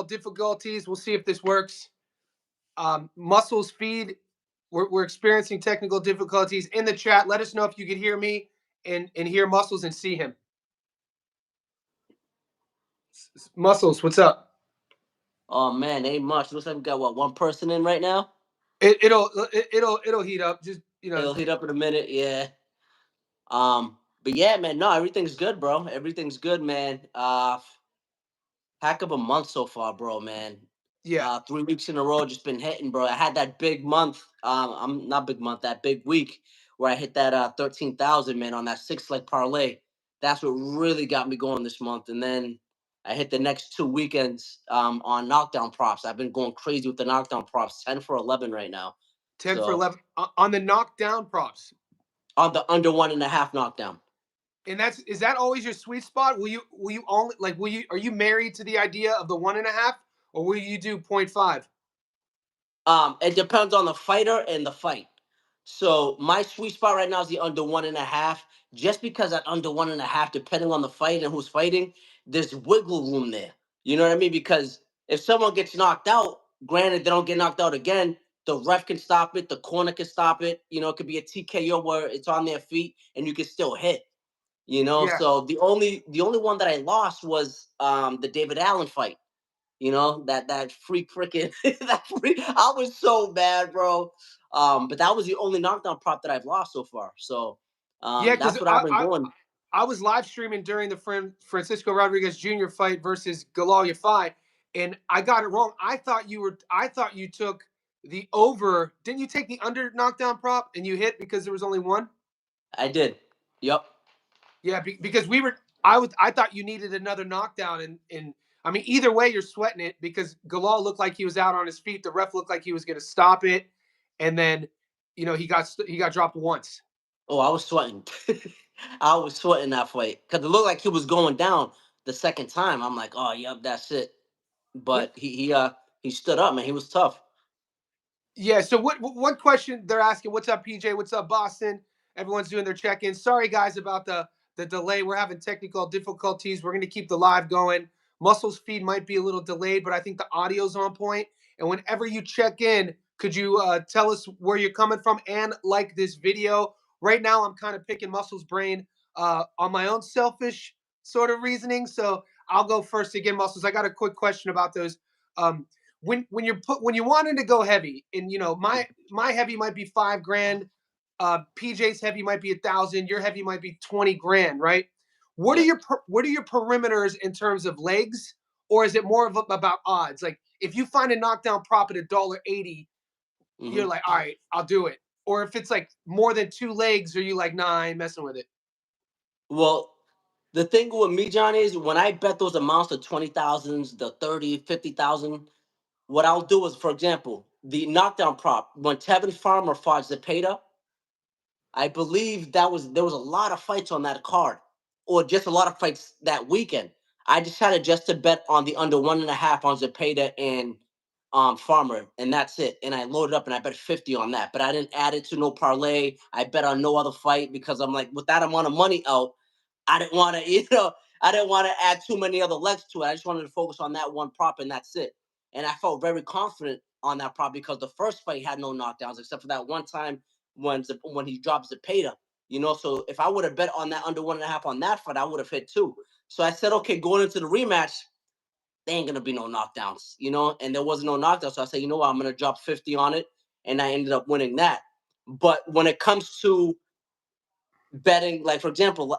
difficulties. We'll see if this works. Muscles feed. We're experiencing technical difficulties in the chat. Let us know if you can hear me and hear Muscles and see him. Muscles, what's up? Oh man, ain't much. Looks like we got one person in right now. It'll heat up. Just It'll heat up in a minute. Yeah. But yeah, man. No, everything's good, bro. Everything's good, man. Pack up a month so far, bro, man. Yeah. 3 weeks in a row, just been hitting, bro. I had that big month. I'm not big month, that big week where I hit that 13,000, man, on that 6 leg parlay. That's what really got me going this month. And then I hit the next 2 weekends on knockdown props. I've been going crazy with the knockdown props, 10 for 11 right now. 10 for 11 on the knockdown props. On the under 1.5 knockdown. And is that always your sweet spot? Will you only are you married to the idea of the 1.5, or will you do 0.5? It depends on the fighter and the fight. So my sweet spot right now is the under 1.5, just because at under 1.5, depending on the fight and who's fighting, there's wiggle room there. You know what I mean? Because if someone gets knocked out, granted they don't get knocked out again, the ref can stop it, the corner can stop it. It could be a TKO where it's on their feet and you can still hit. Yeah. So the only one that I lost was the David Allen fight. That freak freaking that freak. I was so bad, bro. But that was the only knockdown prop that I've lost so far. So Yeah, because that's what I've been doing. I was live streaming during the Francisco Rodriguez Jr. fight versus Galal Yafai, and I got it wrong. I thought you took the over. Didn't you take the under knockdown prop and you hit because there was only one? I did. Yep. Yeah, because I thought you needed another knockdown, and I mean either way you're sweating it because Galal looked like he was out on his feet. The ref looked like he was going to stop it, and then he got dropped once. Oh, I was sweating. I was sweating that fight because it looked like he was going down the second time. I'm like, oh, yep, that's it. But he stood up, man. He was tough. Yeah. So what question they're asking? What's up, PJ? What's up, Boston? Everyone's doing their check-in. Sorry, guys, about the delay. We're having technical difficulties. We're going to keep the live going. Muscles feed might be a little delayed, but I think the audio's on point. And whenever you check in, could you tell us where you're coming from and like this video? Right now, I'm kind of picking Muscles' brain on my own selfish sort of reasoning. So I'll go first again, Muscles. I got a quick question about those. When you wanted to go heavy, and my heavy might be $5,000, PJ's heavy might be 1,000, your heavy might be 20 grand, right? What are your perimeters in terms of legs, or is it more about odds? Like if you find a knockdown prop at $1.80, you're like, all right, I'll do it. Or if it's like more than 2 legs, are you like, nah, I ain't messing with it? Well, the thing with me, John, is when I bet those amounts, the 20,000s, the 30, 50,000, what I'll do is, for example, the knockdown prop, when Tevin Farmer fought Zepeda, I believe there was a lot of fights on that card, or just a lot of fights that weekend. I decided just to bet on the under 1.5 on Zepeda and Farmer, and that's it. And I loaded up and I bet 50 on that, but I didn't add it to no parlay. I bet on no other fight because I'm like, with that amount of money out, I didn't want to, I didn't want to add too many other legs to it. I just wanted to focus on that one prop, and that's it. And I felt very confident on that prop because the first fight had no knockdowns except for that one time when he drops Zepeda. So if I would have bet on that under 1.5 on that fight, I would have hit two. So I said, okay, going into the rematch, there ain't gonna be no knockdowns, and there wasn't no knockdown. So I said, you know what, I'm gonna drop 50 on it, and I ended up winning that. But when it comes to betting, like for example,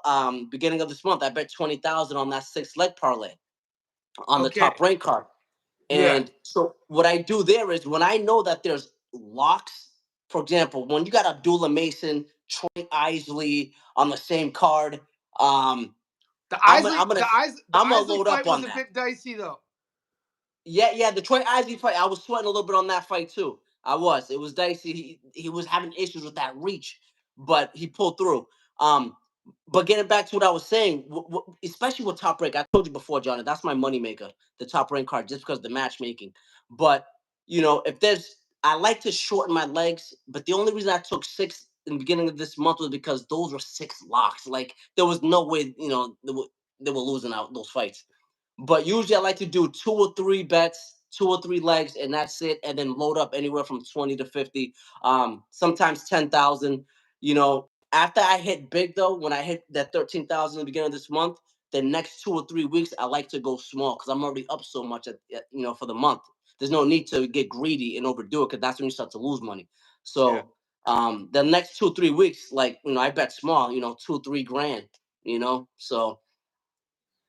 beginning of this month, I bet 20,000 on that 6 leg parlay on the top rank card. Yeah. And so what I do there is when I know that there's locks, for example, when you got Abdullah Mason, Troy Isley on the same card, The I'm Isley gonna load fight up was on a that. bit dicey though. Yeah, the Troy Isley fight, I was sweating a little bit on that fight too. I was. It was dicey. He was having issues with that reach, but he pulled through. But getting back to what I was saying, especially with Top Rank, I told you before, Johnny, that's my moneymaker, the Top Rank card, just because of the matchmaking. But I like to shorten my legs, but the only reason I took 6 in the beginning of this month was because those were 6 locks. Like there was no way, they were losing out those fights. But usually I like to do 2 or 3 bets, 2 or 3 legs, and that's it. And then load up anywhere from 20 to 50, sometimes 10,000. After I hit big though, when I hit that 13,000 in the beginning of this month, the next 2 or 3 weeks I like to go small because I'm already up so much for the month. There's no need to get greedy and overdo it because that's when you start to lose money. Yeah. So the next 2 or 3 weeks, like I bet small, 2 or 3 grand, so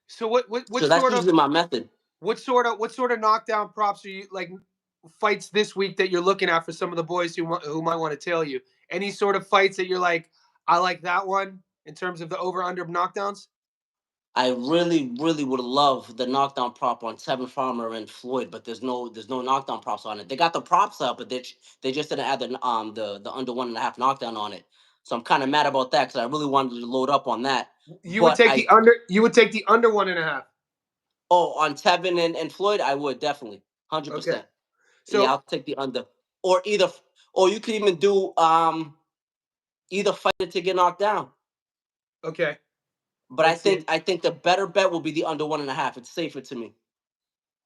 So what so that's sort of usually my method. what sort of knockdown props are you like fights this week that you're looking at for some of the boys who might want to tell you? Any sort of fights that you're like, I like that one in terms of the over under knockdowns? I really, really would love the knockdown prop on Tevin Farmer and Floyd, but there's no knockdown props on it. They got the props up, but they just didn't add the under 1.5 knockdown on it. So I'm kind of mad about that because I really wanted to load up on that. You would But take the under. You would take the under 1.5. on Tevin and Floyd, I would definitely, hundred Okay. percent. Yeah, So I'll take the under, or or you could even do either fighter to get knocked down. okay. But I Let's think see. I think the better bet will be the under 1.5. It's safer to me.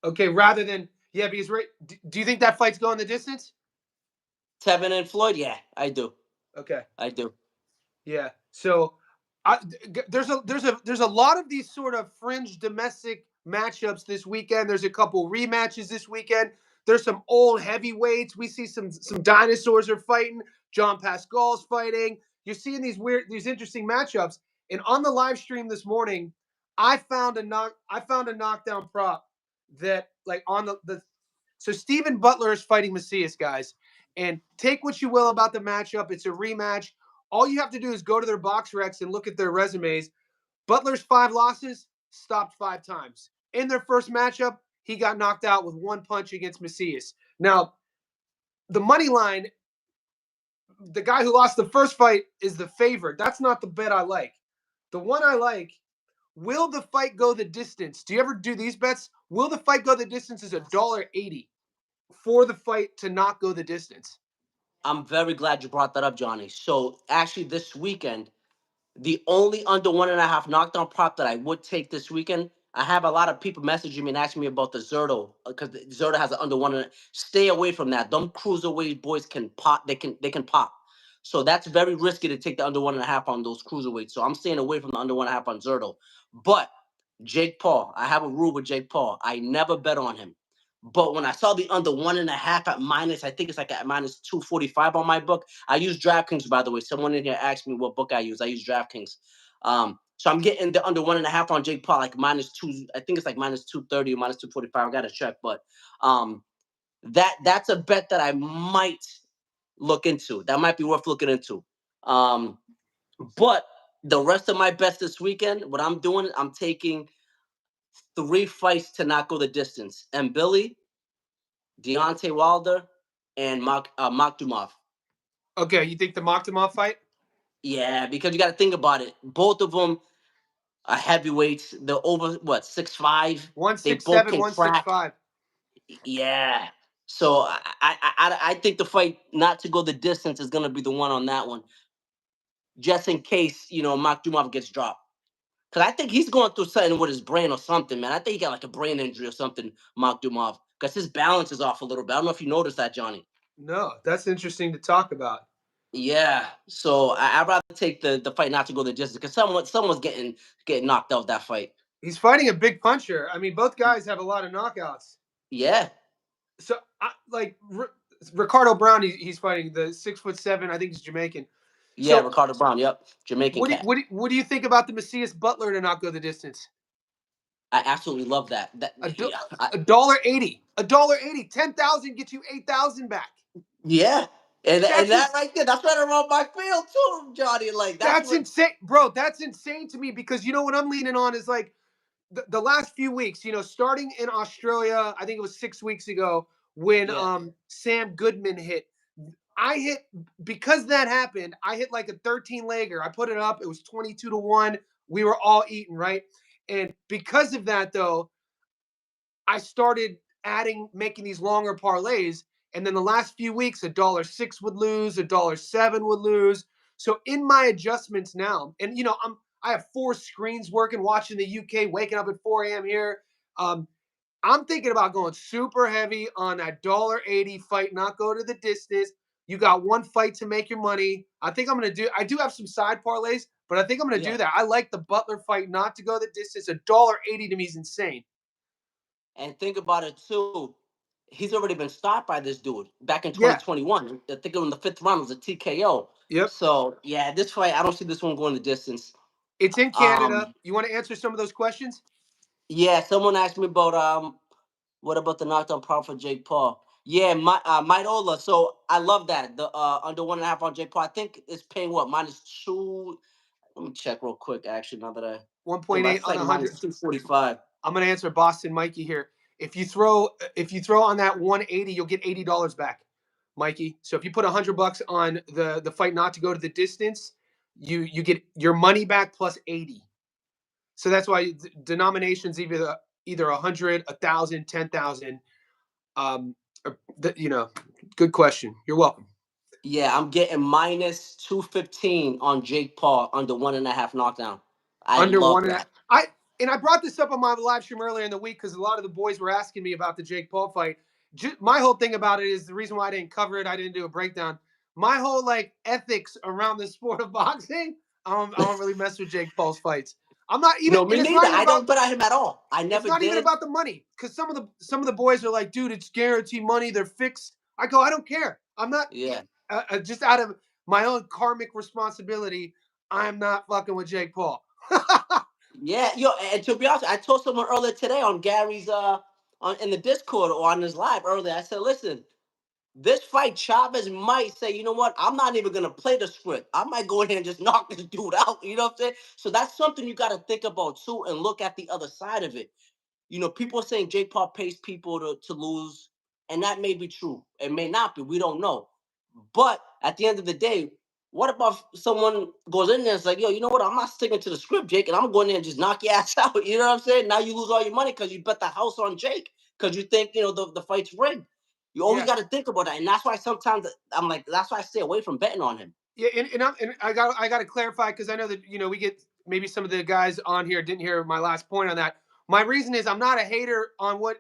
Okay, rather than yeah, because right. Do you think that fight's going the distance? Tevin and Floyd, yeah, I do. Okay. I do. Yeah. So there's a lot of these sort of fringe domestic matchups this weekend. There's a couple rematches this weekend. There's some old heavyweights. We see some dinosaurs are fighting. John Pascal's fighting. You're seeing these interesting matchups. And on the live stream this morning, I found a knockdown prop that like on the so Stephen Butler is fighting Macias, guys. And take what you will about the matchup. It's a rematch. All you have to do is go to their box recs and look at their resumes. Butler's 5 losses, stopped 5 times. In their first matchup, he got knocked out with one punch against Macias. Now, the money line, the guy who lost the first fight is the favorite. That's not the bet I like. The one I like, will the fight go the distance? Do you ever do these bets? Will the fight go the distance is $1.80 for the fight to not go the distance. I'm very glad you brought that up, Johnny. So actually, this weekend, the only under 1.5 knockdown prop that I would take this weekend. I have a lot of people messaging me and asking me about the Zerto because Zerto has an under one. Stay away from that. Them cruiserweight boys can pop. They can pop. So that's very risky to take the under 1.5 on those cruiserweights. So I'm staying away from the under 1.5 on Zerto. But Jake Paul, I have a rule with Jake Paul. I never bet on him. But when I saw the under 1.5 at minus, I think it's like at minus 245 on my book. I use DraftKings, by the way. Someone in here asked me what book I use. I use DraftKings. So I'm getting the under 1.5 on Jake Paul, like minus two. I think it's like minus 230 or minus 245. I gotta check, but that's a bet that I might look into. That might be worth looking into. Um, but the rest of my bets this weekend, what I'm doing, I'm taking 3 fights to not go the distance. And Billy, Deontay Wilder, and Maktumov. Okay, you think the Mokhtamov fight? Yeah, because you got to think about it. Both of them are heavyweights. They're over what 6'5". They both 167, can crack. 165. Yeah. So I think the fight not to go the distance is gonna be the one on that one, just in case Maktumov gets dropped. Cause I think he's going through something with his brain or something, man. I think he got like a brain injury or something, Maktumov, because his balance is off a little bit. I don't know if you noticed that, Johnny. No, that's interesting to talk about. Yeah, so I'd rather take the fight not to go the distance because someone's getting knocked out that fight. He's fighting a big puncher. I mean, both guys have a lot of knockouts. Yeah, So, Ricardo Brown, he's fighting the 6'7". I think he's Jamaican. yeah, So, Ricardo Brown. Yep, Jamaican what do you, cat. what do you, what do you think about the Macias Butler to not go the distance? I absolutely love that. A, do- Yeah, $1.80, 10,000 gets you 8,000 back. yeah, and That's that ins- right there, that's right around my field too, Johnny. Like that's that's what. insane, bro. That's insane to me because you know what I'm leaning on is like the last few weeks, starting in Australia, I think it was 6 weeks ago when Yeah, Sam Goodman hit. I hit because that happened. I hit like a 13 legger. I put it up. It was 22-1. We were all eating right, and because of that, though, I started making these longer parlays. And then the last few weeks, $1.06 would lose, $1.07 would lose. So in my adjustments now, and I have 4 screens working, watching the UK, waking up at 4 a.m. here. I'm thinking about going super heavy on that $1.80 fight, not go to the distance. You got one fight to make your money. I think I'm gonna do. I do have some side parlays, but I think I'm gonna do Yeah. that. I like the Butler fight not to go the distance. $1.80 to me is insane. And think about it too. He's already been stopped by this dude back in Yeah. 2021. I think in the fifth round was a TKO. Yep. So yeah, this fight I don't see this one going the distance. It's in Canada. Um, You want to answer some of those questions? yeah, someone asked me about what about the knockdown power for Jake Paul? Yeah, Mitola. So I love that the under 1.5 on Jake Paul. I think it's paying what -2. Let me check real quick. Actually, now that I think about it, 1.8 it's on like 100. -245. I'm gonna answer Boston Mikey here. If you throw on that 180, you'll get $80 back, Mikey. So if you put $100 on the fight not to go to the distance, you get your money back plus 80. So that's why denominations either 100, 1,000, 10,000. Um, good question. You're welcome. Yeah, I'm getting -215 on Jake Paul under 1.5 knockdown. I Under love one and a, that. I brought this up on my live stream earlier in the week because a lot of the boys were asking me about the Jake Paul fight. My whole thing about it is the reason why I didn't cover it. I didn't do a breakdown. My whole like ethics around the sport of boxing. I don't really mess with Jake Paul's fights. I'm not even, No, and me neither. I don't bet on him at all. I it's never not even did. about the money because some of the boys are like, dude, it's guaranteed money. They're fixed. I go, I don't care. I'm not Yeah. just out of my own karmic responsibility. I'm not fucking with Jake Paul. Yeah, yo, and to be honest, I told someone earlier today on Gary's on in the Discord or on his live earlier. I said, listen, this fight, Chavez might say, you know what, I'm not even gonna play the script. I might go in here and just knock this dude out. You know what I'm saying? So that's something you got to think about too, and look at the other side of it. You know, people are saying Jake Paul pays people to lose, and that may be true. It may not be. We don't know. But at the end of the day, what about someone goes in there and it's like, yo, you know what? I'm not sticking to the script, Jake, and I'm going in and just knock your ass out. You know what I'm saying? Now you lose all your money because you bet the house on Jake because you think, the fight's rigged. You always Yeah. got to think about that. And that's why sometimes I'm like, that's why I stay away from betting on him. Yeah, and I got to clarify because I know that we get maybe some of the guys on here didn't hear my last point on that. My reason is I'm not a hater on what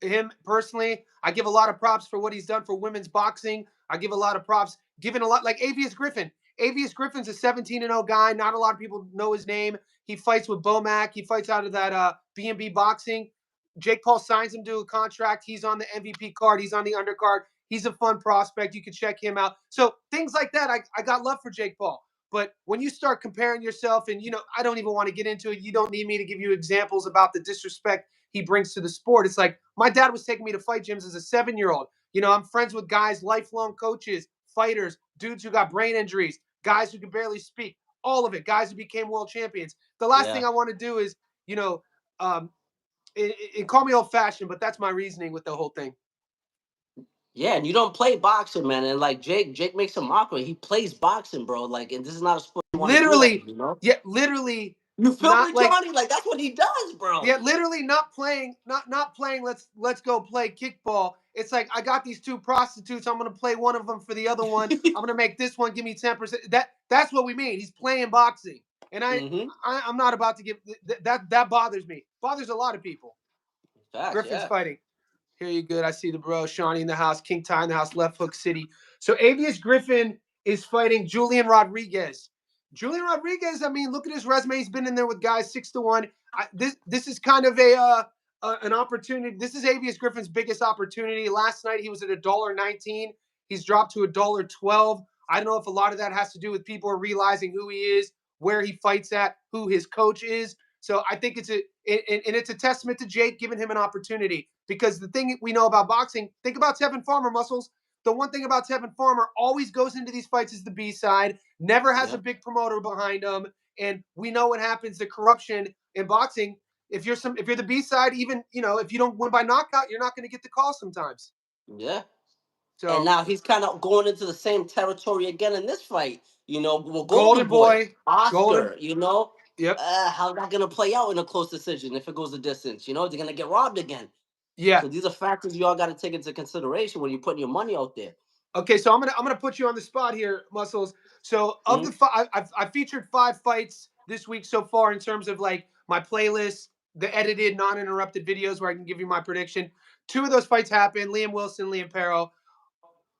him personally. I give a lot of props for what he's done for women's boxing. I give a lot of props, given a lot like Avius Griffin. Avius Griffin's a 17-0 guy. Not a lot of people know his name. He fights with Bomac. He fights out of that B&B boxing. Jake Paul signs him to a contract. He's on the MVP card. He's on the undercard. He's a fun prospect. You can check him out. So things like that, I got love for Jake Paul. But when you start comparing yourself, and I don't even want to get into it. You don't need me to give you examples about the disrespect he brings to the sport. It's like my dad was taking me to fight gyms as a 7-year-old. I'm friends with guys, lifelong coaches, fighters, dudes who got brain injuries, guys who can barely speak, all of it, guys who became world champions. The last thing Yeah. I want to do is, um, call me old fashioned, but that's my reasoning with the whole thing. Yeah, and you don't play boxing, man. And like Jake makes a mockery. He plays boxing, bro. Like, and this is not a sport you want to do that, Literally, you know? yeah, literally You feel not me, like Johnny? Like that's what he does, bro. yeah, literally not playing, not playing. Let's go play kickball. It's like I got these two prostitutes. I'm gonna play one of them for the other one. I'm gonna make this one give me 10%. That's what we mean. He's playing boxing, and Mm-hmm. I'm not about to give that bothers me. Bothers a lot of people. Facts, Griffin's yeah. fighting. Here you good. I see the bro. Shawnee in the house. King Ty in the house. Left Hook City. So Avius Griffin is fighting Julian Rodriguez. Julian Rodriguez, I mean, look at his resume. He's been in there with guys 6-1. This is kind of an opportunity. This is Avius Griffin's biggest opportunity. Last night he was at $1.19. He's dropped to $1.12. I don't know if a lot of that has to do with people realizing who he is, where he fights at, who his coach is. So I think it's a testament to Jake giving him an opportunity because the thing we know about boxing, think about Tevin Farmer, Muscles. The one thing about Tevin Farmer always goes into these fights is the B side, never has a Yep. big promoter behind him. And we know what happens, the corruption in boxing. If you're the B side, even, if you don't win by knockout, you're not going to get the call sometimes. Yeah. And So now he's kind of going into the same territory again in this fight. With Golden Golden Boy, Boy, Golden, Oscar, yep. how's that going to play out in a close decision if it goes the distance? They're going to get robbed again. Yeah. So these are factors you all got to take into consideration when you're putting your money out there. Okay, so I'm gonna put you on the spot here, Muscles. So of Mm-hmm. the I featured 5 fights this week so far in terms of like my playlist. the edited, non-interrupted videos where I can give you my prediction. Two of those fights happened: Liam Wilson, Liam Perro.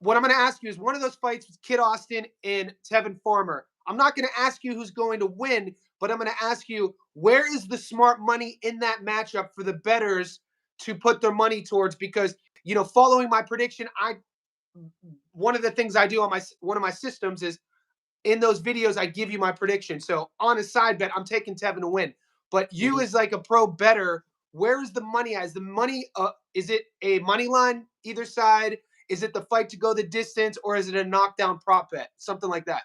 What I'm going to ask you is one of those fights was Kid Austin and Tevin Farmer. I'm not going to ask you who's going to win, but I'm going to ask you where is the smart money in that matchup for the bettors to put their money towards? Because following my prediction, one of the things I do on one of my systems is in those videos I give you my prediction. So on a side bet, I'm taking Tevin to win. But you as like a pro better, where is the money at? Is the money is it a money line either side? Is it the fight to go the distance, or is it a knockdown prop bet? Something like that.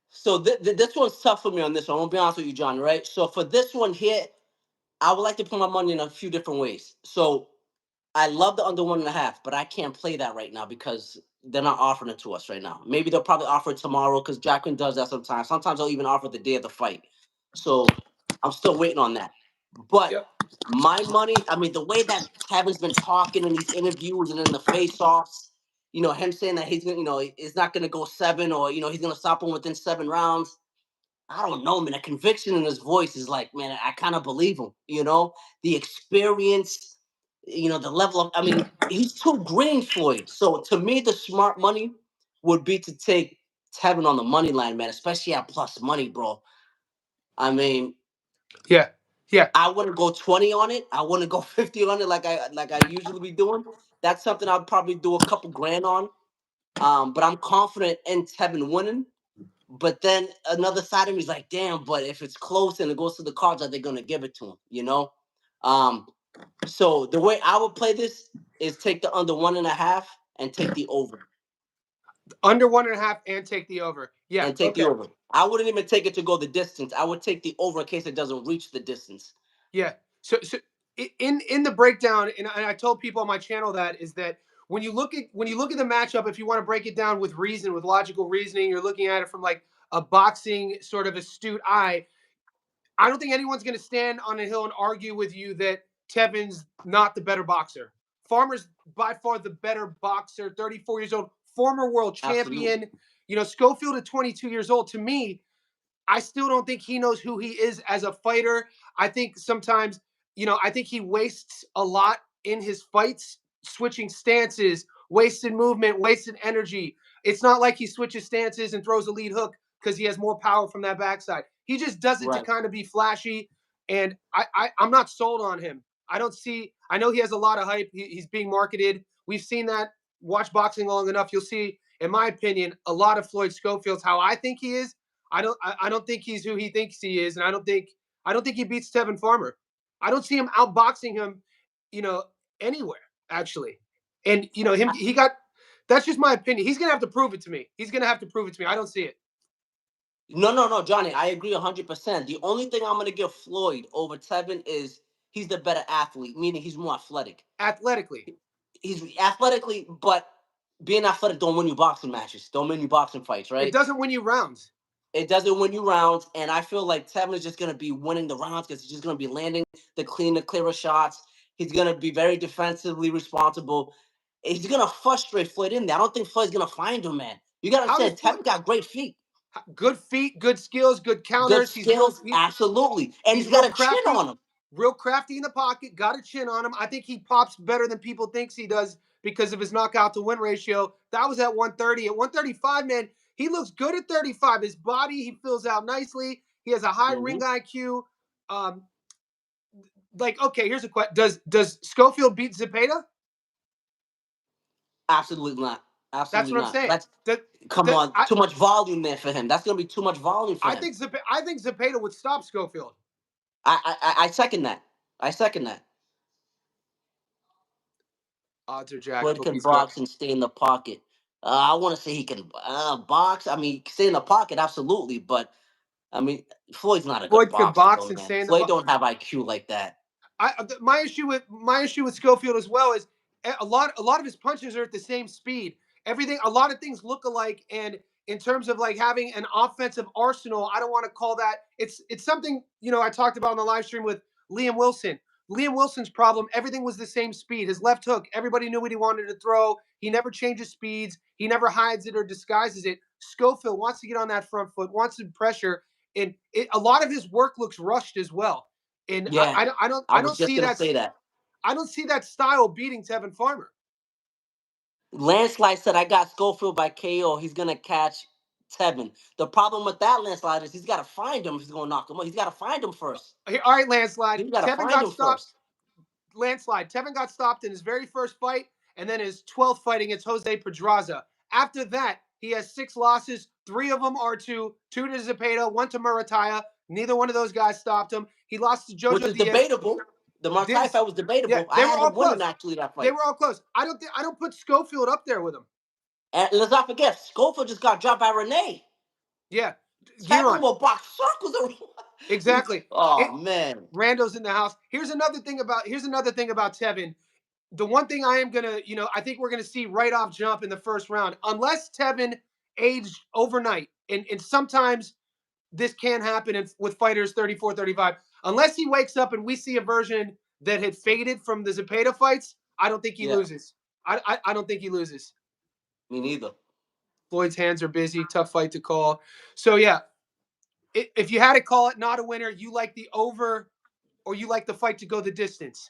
So this one's tough for me on this one. I'm gonna be honest with you, John. Right. So for this one here, I would like to put my money in a few different ways. So I love the under 1.5, but I can't play that right now because they're not offering it to us right now. Maybe they'll probably offer it tomorrow because Jacqueline does that sometimes. Sometimes they'll even offer it the day of the fight. So I'm still waiting on that. But Yep. my money, I mean, the way that Kevin's been talking in these interviews and in the face-offs, him saying that he's gonna, is not gonna go 7, or he's gonna stop him within 7 rounds. I don't know, man. The conviction in his voice is like, man, I kind of believe him. The experience, the level of. I mean, he's too green, Floyd. So to me, the smart money would be to take Tevin on the money line, man. Especially at plus money, bro. I mean, Yeah. Yeah. I wouldn't go 20 on it. I wouldn't go 50 on it like I usually be doing. That's something I'd probably do a couple grand on. But I'm confident in Tevin winning. But then another side of me is like, damn, but if it's close and it goes to the cards, are they going to give it to him, So the way I would play this is take the under 1.5 and take the over. Under 1.5 and take the over. Yeah. And take the Okay. over. I wouldn't even take it to go the distance. I would take the over in case it doesn't reach the distance. Yeah. So in the breakdown, and I told people on my channel that is that when you look at the matchup, if you want to break it down with reason, with logical reasoning, you're looking at it from like a boxing sort of astute eye. I don't think anyone's going to stand on a hill and argue with you that Tevin's not the better boxer. Farmer's by far the better boxer, 34 years old, former world champion. Absolutely. Schofield at 22 years old, to me, I still don't think he knows who he is as a fighter. I think sometimes, I think he wastes a lot in his fights, switching stances, wasted movement, wasted energy. It's not like he switches stances and throws a lead hook because he has more power from that backside. He just does it to Right. kind of be flashy. And I'm not sold on him. I know he has a lot of hype. He's being marketed. We've seen that. Watch boxing long enough. You'll see, in my opinion, a lot of Floyd Schofield's how I think he is. I don't think he's who he thinks he is, and I don't think he beats Tevin Farmer. I don't see him outboxing him, anywhere actually. And he got. That's just my opinion. He's gonna have to prove it to me. I don't see it. No, Johnny. I agree 100%. The only thing I'm going to give Floyd over Tevin is he's the better athlete, meaning he's more athletic. Athletically, He's athletically, but being athletic don't win you boxing matches, don't win you boxing fights, it right? doesn't win you rounds. It doesn't win you rounds, and I feel like Tevin is just going to be winning the rounds because he's just going to be landing the clearer shots. He's going to be very defensively responsible. He's going to frustrate Floyd in there. I don't think Floyd's going to find him, man. You got to How does understand, Tevin got great feet. Good feet, good skills, good Good counters. skills, absolutely. And He's he's got real a chin crafty. on him. Real crafty in the pocket, got a chin on him. I think he pops better than people thinks he does because of his knockout to win ratio. That was at 130. At 135, man, he looks good at 35. His body, he fills out nicely. He has a high ring IQ. Okay, here's a question: Does Schofield beat Zepeda? Absolutely not. That's Absolutely what I'm not. saying. That's come on, I, too much volume there for him. That's gonna be too much volume for him. I think Zepeda would stop Schofield. I second that. I second that. Odds are jacked. Floyd can box and stay in the pocket. I want to say he can box. I mean, stay in the pocket, absolutely. But I mean, Floyd's not a good Floyd can boxer, box though, and man. stay in the Floyd pocket. don't have IQ like that. My issue with Schofield as well is a lot of his punches are at the same speed. A lot of things look alike, and in terms of like having an offensive arsenal, I don't want to call that. It's something I talked about on the live stream with Liam Wilson. Liam Wilson's problem, everything was the same speed. His left hook, everybody knew what he wanted to throw. He never changes speeds. He never hides it or disguises it. Schofield wants to get on that front foot, wants to pressure, and a lot of his work looks rushed as well. And Yeah, I I was don't just see gonna that. say that. I don't see that style beating Tevin Farmer. Landslide said I got Schofield by KO. He's gonna catch Tevin. The problem with that landslide is he's got to find him if he's gonna knock him out. He's got to find him first. All right, landslide. He's got to Tevin find got him stopped. first. Landslide. Tevin got stopped in his very first fight, and then his 12th fight against Jose Pedraza. After that, he has 6 losses. 3 of them are to 2 to Zepeda, 1 to Murataya. Neither one of those guys stopped him. He lost to Which Jojo is Diaz. debatable. The Martai fight was Yeah, debatable. I they were had all him winning close. actually that They fight. were all close. I don't put Schofield up there with him. And let's not forget, Schofield just got dropped by Renee. Yeah, Tevin Giron. will box circles around. Exactly. Oh man. Rando's in the house. Here's another thing about Tevin. The one thing I am gonna, I think we're gonna see right off jump in the first round, unless Tevin aged overnight, and sometimes this can happen with fighters 34, 35. Unless he wakes up and we see a version that had faded from the Zepeda fights, I don't think he Yeah. loses. I don't think he loses. Me neither. Floyd's hands are busy. Tough fight to call. So yeah, if you had to call it not a winner, you like the over, or you like the fight to go the distance.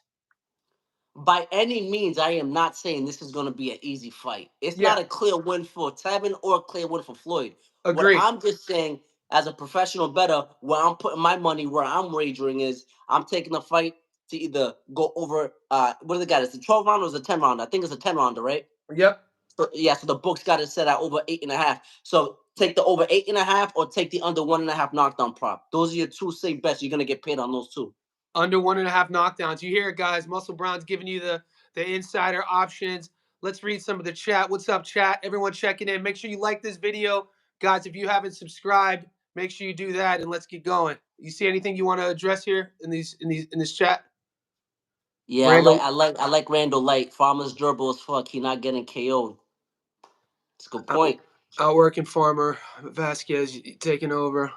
By any means, I am not saying this is going to be an easy fight. It's not Yeah, a clear win for Tevin or a clear win for Floyd. What agree. I'm just saying, as a professional bettor, where I'm putting my money, where I'm wagering is, I'm taking the fight to either go over. What do they got? Is it 12 round or is it 10 round? I think it's a 10 rounder, right? Yep. So, yeah. So the books got it set at over 8.5. So take the over 8.5 or take the under 1.5 knockdown prop. Those are your two safe bets. You're gonna get paid on those two. Under 1.5 knockdowns. You hear it, guys. Muscle Brown's giving you the insider options. Let's read some of the chat. What's up, chat? Everyone checking in. Make sure you like this video. Guys, if you haven't subscribed, make sure you do that, and let's get going. You see anything you want to address here in this chat? Yeah, Randall I like Randall Light. Farmer's durable as fuck. He not getting KO'd. It's a good point. outworking Farmer. Vasquez taking over.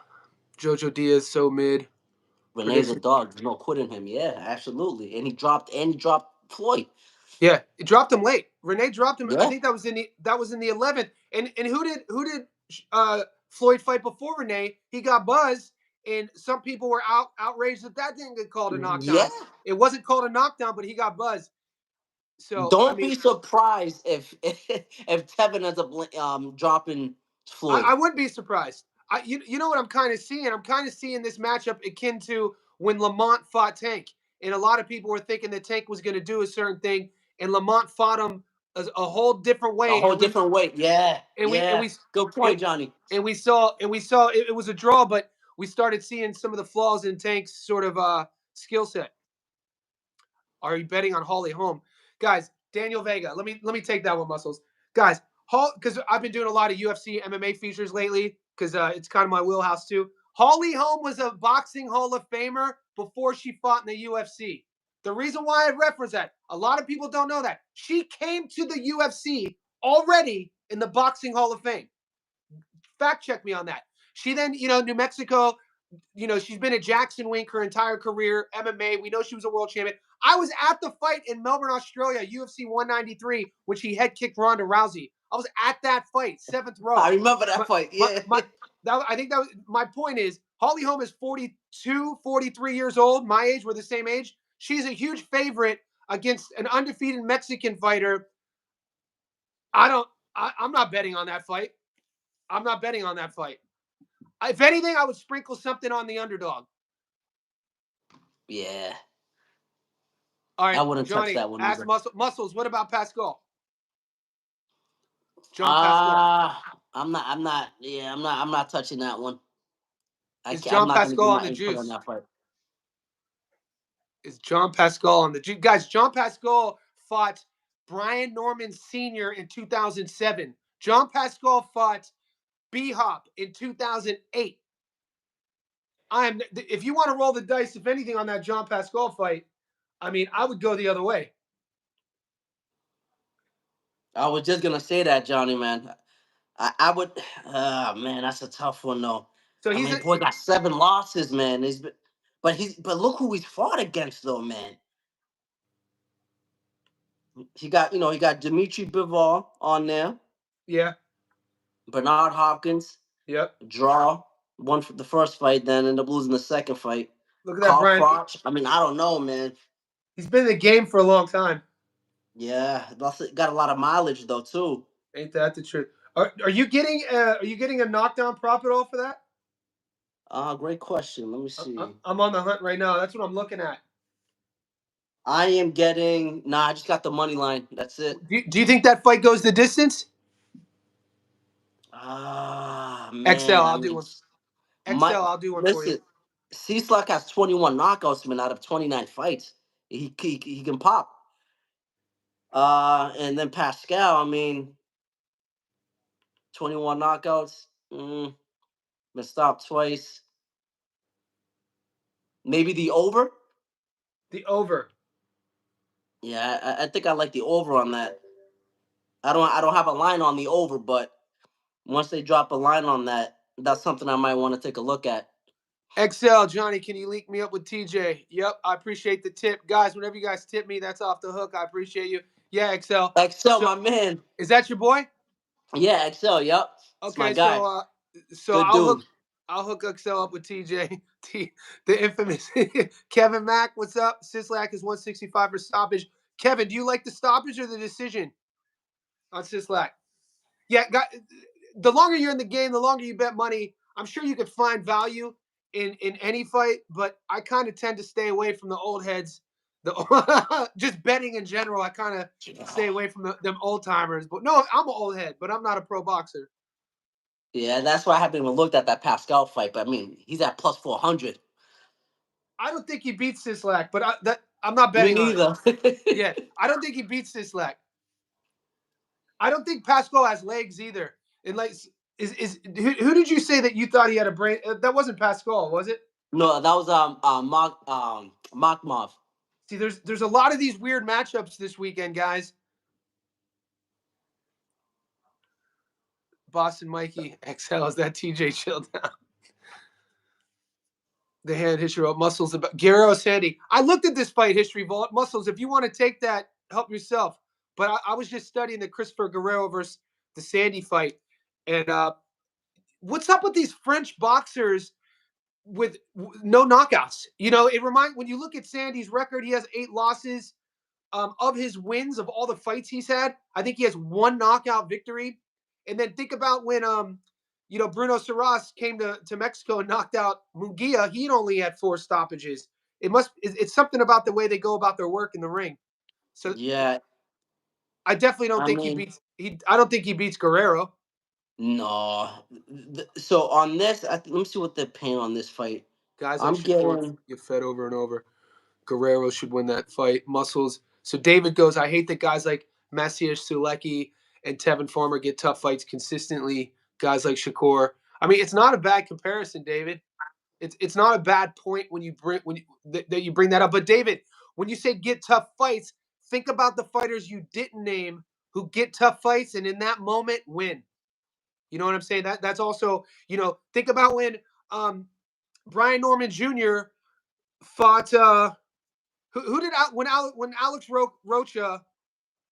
Jojo Diaz so mid. Renee's a Prediction. dog. There's no quitting him. Yeah, absolutely. And he dropped Floyd. Yeah, it dropped him late. Renee dropped him. I Yeah. think that was in the 11th. And who did Floyd fight before Renee? He got buzzed, and some people were outraged that didn't get called a Yeah. knockdown. It wasn't called a knockdown, but he got buzzed. So I Don't mean, be surprised if if Tevin ends up dropping Floyd. I wouldn't be surprised. You know what I'm kind of seeing? I'm kind of seeing this matchup akin to when Lamont fought Tank, and a lot of people were thinking that Tank was going to do a certain thing, and Lamont fought him a whole different A way, whole different way. Yeah. and we and Yeah. we Good and, point, Johnny. we saw it was a draw, but we started seeing some of the flaws in Tank's sort of skill set. Are you betting on Holly Holm, guys? Daniel Vega. Let me take that one, muscles, guys. Because I've been doing a lot of UFC MMA features lately because it's kind of my wheelhouse too. Holly Holm was a boxing Hall of Famer before she fought in the UFC. The reason why I reference that, a lot of people don't know that she came to the UFC already in the Boxing Hall of Fame. Fact check me on that. She then, New Mexico, she's been at Jackson Wink her entire career, MMA. We know she was a world champion. I was at the fight in Melbourne, Australia, UFC 193, when she head kicked Ronda Rousey. I was at that fight, 7th row. I remember that My, fight. my, Yeah. my, I think that was my point is Holly Holm is 42, 43 years old. My age, we're the same age. She's a huge favorite against an undefeated Mexican fighter. I'm not betting on that fight. I'm not betting on that fight. If anything, I would sprinkle something on the underdog. Yeah. All I right, wouldn't touch Johnny, that one ask either. Muscles. What about Pascal? John Pascal. I'm not touching that one. Is I'm John not gonna Pascal give on my the input on juice? that fight. Is John Pascal on the juice? Guys, John Pascal fought Brian Norman Sr. in 2007. John Pascal fought B Hop in 2008. If you want to roll the dice, if anything, on that John Pascal fight, I mean, I would go the other way. I was just gonna say that, Johnny, man. I would. Man, that's a tough one though. So I he's mean, boy got 7 losses, man. But look who he's fought against though, man. He got Dimitri Bivol on there, yeah, Bernard Hopkins, yep. draw, won for the first fight, then ended up losing the second fight. Look at that, Carl Brian. Froch. I mean, I don't know, man. He's been in the game for a long time. Yeah, got a lot of mileage though too. Ain't that the truth? Are you getting a knockdown prop at all for that? Great question. Let me see. I'm on the hunt right now. That's what I'm looking at. I am getting. Nah, I just got the money line. That's it. Do you think that fight goes the distance? Ah, XL, man. I I'll do mean, one. XL, I'll do one for you. listen. Cslack has 21 knockouts, man, out of 29 fights. He can pop. And then Pascal. I mean, 21 knockouts. Been stopped twice. Maybe the over. The over. Yeah, I think I like the over on that. I don't have a line on the over, but once they drop a line on that, that's something I might want to take a look at. XL, Johnny, can you link me up with TJ? Yep, I appreciate the tip. Guys, whenever you guys tip me, that's off the hook. I appreciate you. Yeah, XL. Excel, So, my man. is that your boy? Yeah, Excel. Yep, it's my Okay, guy. so Good dude. I'll hook XL up with TJ. The infamous Kevin Mack. What's up? Sislak is 165 for stoppage. Kevin, do you like the stoppage or the decision on Sislak? Yeah, the longer you're in the game, the longer you bet money. I'm sure you could find value in any fight, but I kind of tend to stay away from the old heads. Just betting in general, I kind of stay away from them old timers. But no, I'm an old head, but I'm not a pro boxer. Yeah, that's why I haven't even looked at that Pascal fight. But I mean, he's at plus 400. I don't think he beats Sislak, but I'm not Me betting on it. neither. Yeah, I don't think he beats Sislak. I don't think Pascal has legs either. And like, is who did you say that you thought he had a brain? That wasn't Pascal, was it? No, that was Makmov. See, there's a lot of these weird matchups this weekend, guys. Boston Mikey XL is that TJ chill down. The hand history about muscles about Guerrero Sandy. I looked at this fight history vault muscles. If you want to take that, help yourself. But I was just studying the Christopher Guerrero versus the Sandy fight, and what's up with these French boxers with no knockouts? You know, it reminds when you look at Sandy's record, he has 8 losses. Of his wins of all the fights he's had, I think he has 1 knockout victory. And then think about when Bruno Shiraz came to Mexico and knocked out Munguia. He only had 4 stoppages. It's something about the way they go about their work in the ring. So Yeah, I definitely don't I think mean, I don't think he beats Guerrero. no. So on this, let me see what they're paying on this fight. Guys like I'm Shakur getting. get fed over and over. Guerrero should win that fight. Muscles. So David goes, I hate that guys like Messias, Sulecki, and Tevin Farmer get tough fights consistently. Guys like Shakur. I mean, it's not a bad comparison, David. It's not a bad point when you bring that up. But David, when you say get tough fights, think about the fighters you didn't name who get tough fights and in that moment win. You know what I'm saying? That's also, think about when Brian Norman Jr. fought who did when Alex Rocha,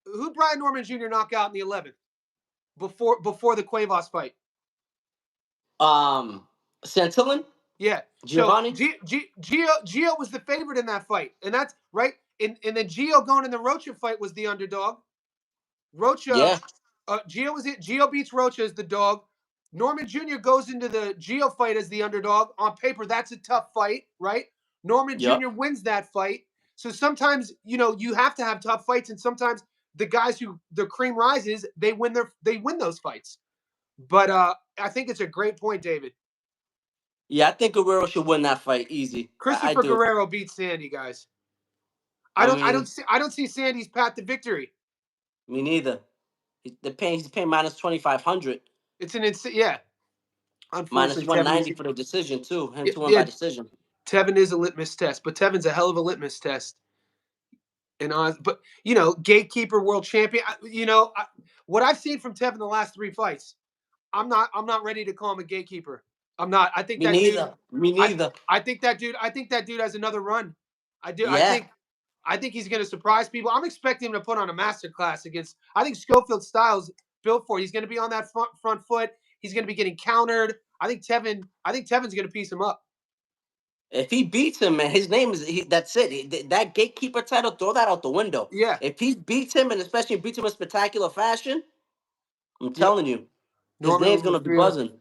who Brian Norman Jr. knock out in the 11th before the Cuevas fight? Santillan? Yeah. So Giovanni? Gio was the favorite in that fight, and that's right. And then Gio going in the Rocha fight was the underdog. Rocha, Yeah. Gio was it. Gio beats Rocha as the dog. Norman Jr. goes into the Gio fight as the underdog. On paper, that's a tough fight, right? Norman Yep. Jr. wins that fight. So sometimes, you have to have tough fights, and sometimes the guys who the cream rises, they win those fights. But I think it's a great point, David. Yeah, I think Guerrero should win that fight easy. I Christopher do. Guerrero beats Sandy, guys. I mean, I don't see Sandy's path to victory. me neither. He's paying minus 2,500. It's an insane, yeah. Minus Unfortunately, Tevin is 190 for the decision too. Him to win yeah. by decision. Tevin is a litmus test, but Tevin's a hell of a litmus test. And but gatekeeper, world champion. What I've seen from Tevin the last 3 fights, I'm not ready to call him a gatekeeper. I'm not. I think Me that dude. neither. Me I neither. I think that dude. I think that dude has another run. I do. Yeah. I think he's going to surprise people. I'm expecting him to put on a masterclass against. I think Schofield Styles built for it. He's going to be on that front foot. He's going to be getting countered. I think Tevin's going to piece him up. If he beats him, man, his name is that's it. That gatekeeper title, throw that out the window. Yeah. If he beats him, and especially beats him in spectacular fashion, I'm Yep. telling you, his Norman name's gonna will be be. buzzing.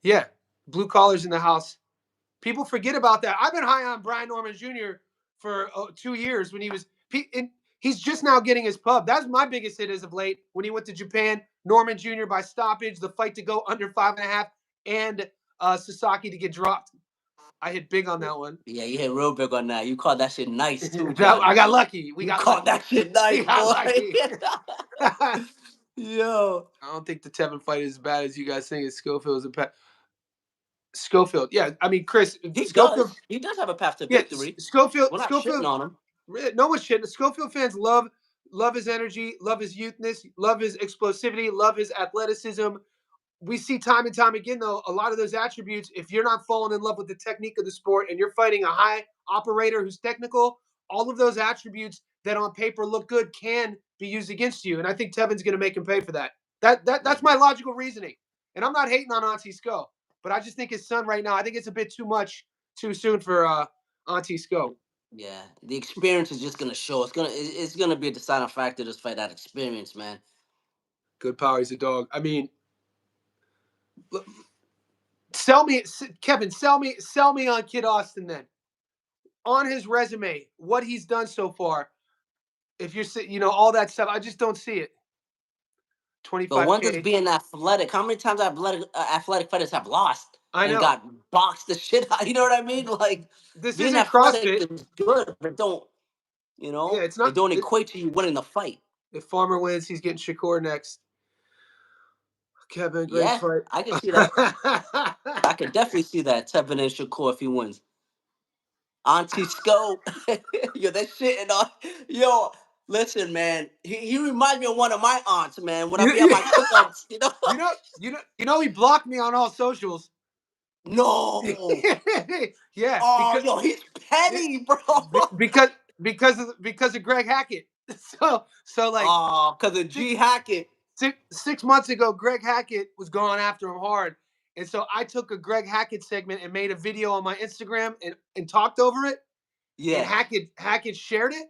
Yeah. Blue collars in the house. People forget about that. I've been high on Brian Norman Jr. for 2 years when he was. He's just now getting his pub. That's my biggest hit as of late. When he went to Japan, Norman Jr. by stoppage, the fight to go under 5.5, and Sasaki to get dropped. I hit big on that one. Yeah, you hit real big on that. You called that shit nice too, I Johnny. got lucky. We You got called lucky. that shit We nice, got boy. lucky. Yo, I don't think the Tevin fight is as bad as you guys think. Schofield is a pet. Schofield, yeah. I mean, Chris he Schofield. does. He does have a path to Yeah, victory. Schofield. We're not shitting Schofield. on him. No one's shitting. Schofield fans love his energy, love his youthness, love his explosivity, love his athleticism. We see time and time again, though, a lot of those attributes. If you're not falling in love with the technique of the sport and you're fighting a high operator who's technical, all of those attributes that on paper look good can be used against you. And I think Tevin's going to make him pay for that. That's my logical reasoning. And I'm not hating on Auntie Sco, but I just think his son right now, I think it's a bit too much too soon for Auntie Sco. Yeah, the experience is just gonna show. It's gonna be a deciding factor. This fight, that experience, man. Good power. He's a dog. I mean, sell me, Kevin. Sell me on Kid Austin then. On his resume, what he's done so far. If you're, all that stuff, I just don't see it. But one just 25K. being athletic. How many times athletic fighters have lost I and know. got boxed the shit out? You know what I mean? Like This being isn't athletic CrossFit. is good, but Yeah, it's it not. don't equate to you winning the fight. If Farmer wins, he's getting Shakur next. Kevin, great Yeah, fight. I can see that. I could definitely see that Tevin and Shakur if he wins. Auntie Sco, yo, that shit and yo. Listen, man, he reminds me of one of my aunts, man. When I you, be at you, my cookouts, he blocked me on all socials. No, Yeah, oh, yo, he's petty, bro. because because of Greg Hackett. So like Oh, cause of six, G Hackett. 6 months ago, Greg Hackett was going after him hard. And so I took a Greg Hackett segment and made a video on my Instagram and talked over it. And Yeah, Hackett shared it.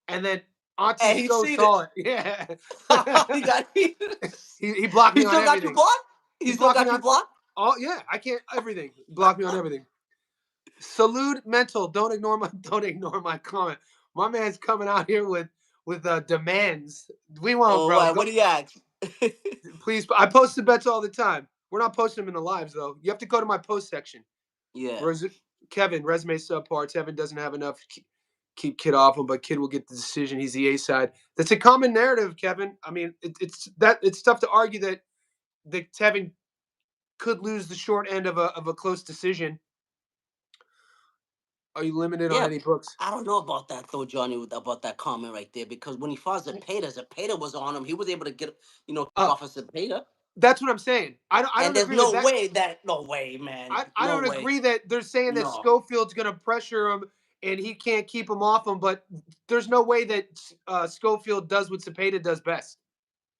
And then Auntie and he Sco seen it. saw it. Yeah. he got he blocked me he on still got you everything. blocked. He He still blocked me got you on blocked. all. Yeah, I can't everything. Blocked me on everything. Salute mental. Don't ignore my comment. My man's coming out here with demands. We won't, Oh, bro. what? Go What do you ask? please. I post the bets all the time. We're not posting them in the lives though. You have to go to my post section. Yeah, Whereas Kevin, resume subpar. Tevin doesn't have enough. Keep Kid off him, but Kid will get the decision. He's the A side. That's a common narrative, Kevin. I mean, it's tough to argue that Tevin could lose the short end of a close decision. Are you limited on yeah. any books? I don't know about that though, Johnny. About that comment right there, because when he fought Zepeda was on him. He was able to get Uh, off of Zepeda. that's what I'm saying. I And don't there's agree with no that. way no way, man. I No don't way. agree that they're saying that No. Schofield's going to pressure him and he can't keep him off him. But there's no way that Schofield does what Cepeda does best.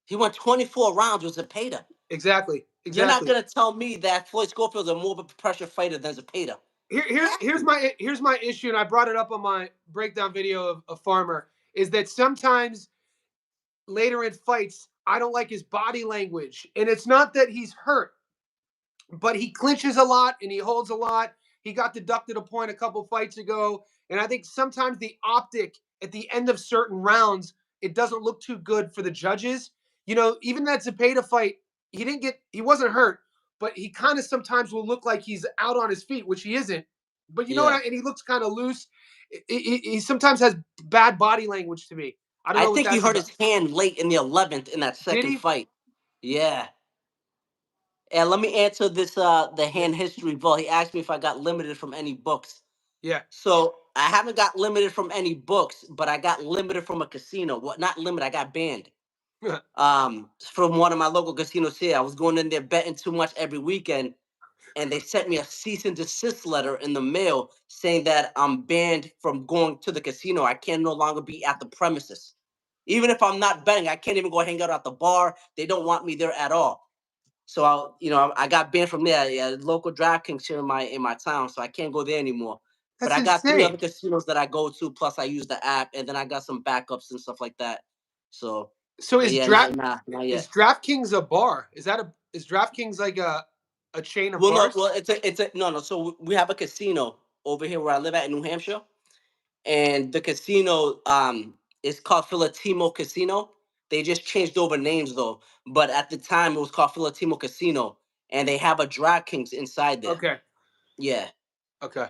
He went 24 rounds with Zepeda. Exactly. You're not Exactly. gonna tell me that Floyd Schofield's a more of a pressure fighter than Zepeda. Here's my issue, and I brought it up on my breakdown video of Farmer. Is that sometimes later in fights, I don't like his body language, and it's not that he's hurt, but he clinches a lot and he holds a lot. He got deducted a point a couple fights ago, and I think sometimes the optic at the end of certain rounds it doesn't look too good for the judges. Even that Zepeda fight, he wasn't hurt, but he kind of sometimes will look like he's out on his feet, which he isn't. But you know what? Yeah. And he looks kind of loose. He sometimes has bad body language to me. I don't I know what think he that's hurt about. his hand late in the 11th in that Did second he? fight. Yeah. And let me answer this the Yeah. hand history ball. He asked me if I got limited from any books. Yeah. So I haven't got limited from any books, but I got limited from a casino. What not limited, I got banned. From one of my local casinos here. I was going in there betting too much every weekend, and they sent me a cease and desist letter in the mail saying that I'm banned from going to the casino. I can no longer be at the premises. Even if I'm not betting, I can't even go hang out at the bar. They don't want me there at all. So I got banned from there. Yeah, local DraftKings here in my town, so I can't go there anymore. But That's I got 3 other insane. casinos that I go to. Plus, I use the app, and then I got some backups and stuff like that. So, So but is yeah, draft not is yet. DraftKings a bar? Is DraftKings like a chain of Well, no, bars? well, it's a no. So we have a casino over here where I live at in New Hampshire, and the casino is called Philatimo Casino. They just changed over names though, but at the time it was called Philatimo Casino, and they have a DraftKings inside there. Okay. Yeah, Okay.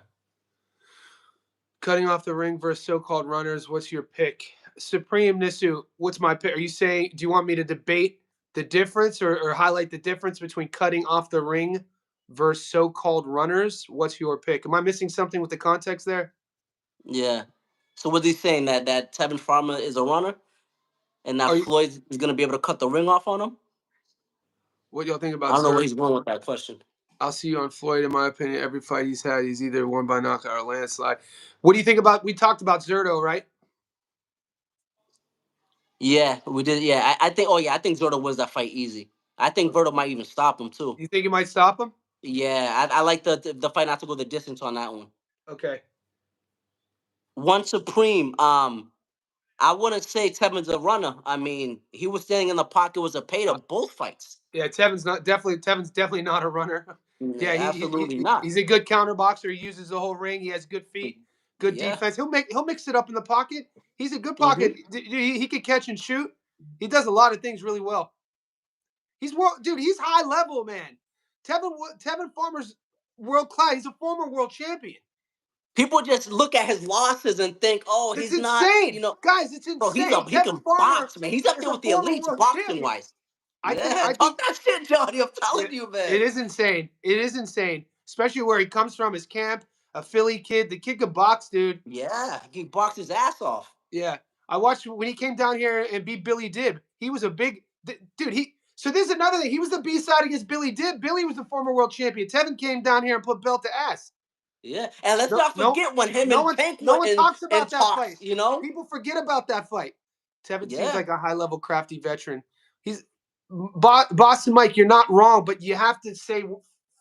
Cutting off the ring versus so-called runners. What's your pick? Supreme Nisu, what's my pick? Are you saying, do you want me to debate the difference or highlight the difference between cutting off the ring versus so-called runners? What's your pick? Am I missing something with the context there? yeah. So what's he saying that Tevin Farmer is a runner, and that Are you, Floyd is gonna be able to cut the ring off on him? what y'all think I about don't know where Zerk? he's going with that question. I'll see you on Floyd. In my opinion, every fight he's had, he's either won by knockout or landslide. What do you think about? We talked about Zerto, right? Yeah, we did. Yeah, I think. Oh yeah, I think Zordo wins that fight easy. I think Verdo might even stop him too. You think he might stop him? Yeah, I like the fight not to go the distance on that one. Okay. One Supreme. I wouldn't say Tevin's a runner. I mean, he was standing in the pocket was a pay to both fights. Yeah, Tevin's definitely not a runner. Yeah, Yeah, absolutely not. he's a good counter boxer. He uses the whole ring. He has good feet, good Yeah. defense. He'll mix it up in the pocket. He's a good Hmm. pocket. He can catch and shoot. He does a lot of things really well. He's world, dude. He's high level, man. Tevin Farmer's world class. He's a former world champion. People just look at his losses and think, oh, It's he's not. insane, guys. It's Bro, insane. he Tevin can Farmer box, man. He's up is there a with the former elites world boxing champion. wise. I think. Yeah, I talk think. that shit, Johnny. I'm Yeah, telling you, man. it is insane. It is insane, especially where he comes from. His camp, a Philly kid. The kid could box, dude. Yeah, he boxed his ass off. Yeah, I watched when he came down here and beat Billy Dib. He was a big dude. So there's another thing. He was the B side against Billy Dib. Billy was the former world champion. Tevin came down here and put belt to ass. Yeah, and let's No, not no, forget when him no and one, Tank no were one in talks about that talks. fight. You know? People forget about that fight. Tevin seems Yeah, like a high level, crafty veteran. He's Boston Mike. You're not wrong, but you have to say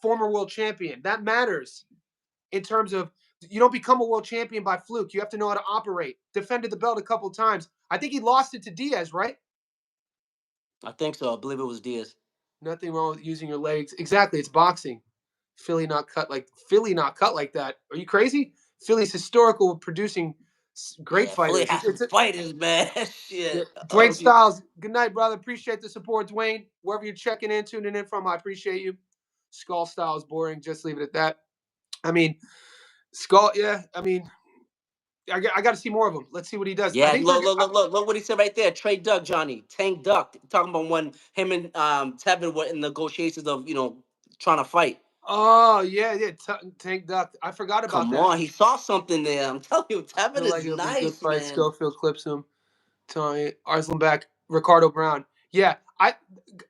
former world champion. That matters in terms of you don't become a world champion by fluke. You have to know how to operate. Defended the belt a couple times. I think he lost it to Diaz, right? I think so. I believe it was Diaz. Nothing wrong with using your legs. Exactly, it's boxing. Philly not cut like that. Are you crazy? Philly's historical with producing great Yeah, Philly fighters. has some fighters, man. Yeah. Shit. Dwayne Styles. Good night, brother. Appreciate the support, Dwayne. Wherever you're checking in, tuning in from, I appreciate you. Skull style is boring. Just leave it at that. I mean, Skull. Yeah. I mean, I got to see more of him. Let's see what he does. I Yeah, think they're. look what he said right there. Trey Duck, Johnny. Tank Duck. Talking about when him and Tevin were in negotiations of, trying to fight. Oh yeah, yeah. Tank Duck. I forgot about Come that. on, he saw something there. I'm telling you, I Tevin feel like is it'll be a good nice, fight. man. Schofield clips him. Tony Arslanbeck, Ricardo Brown. Yeah, I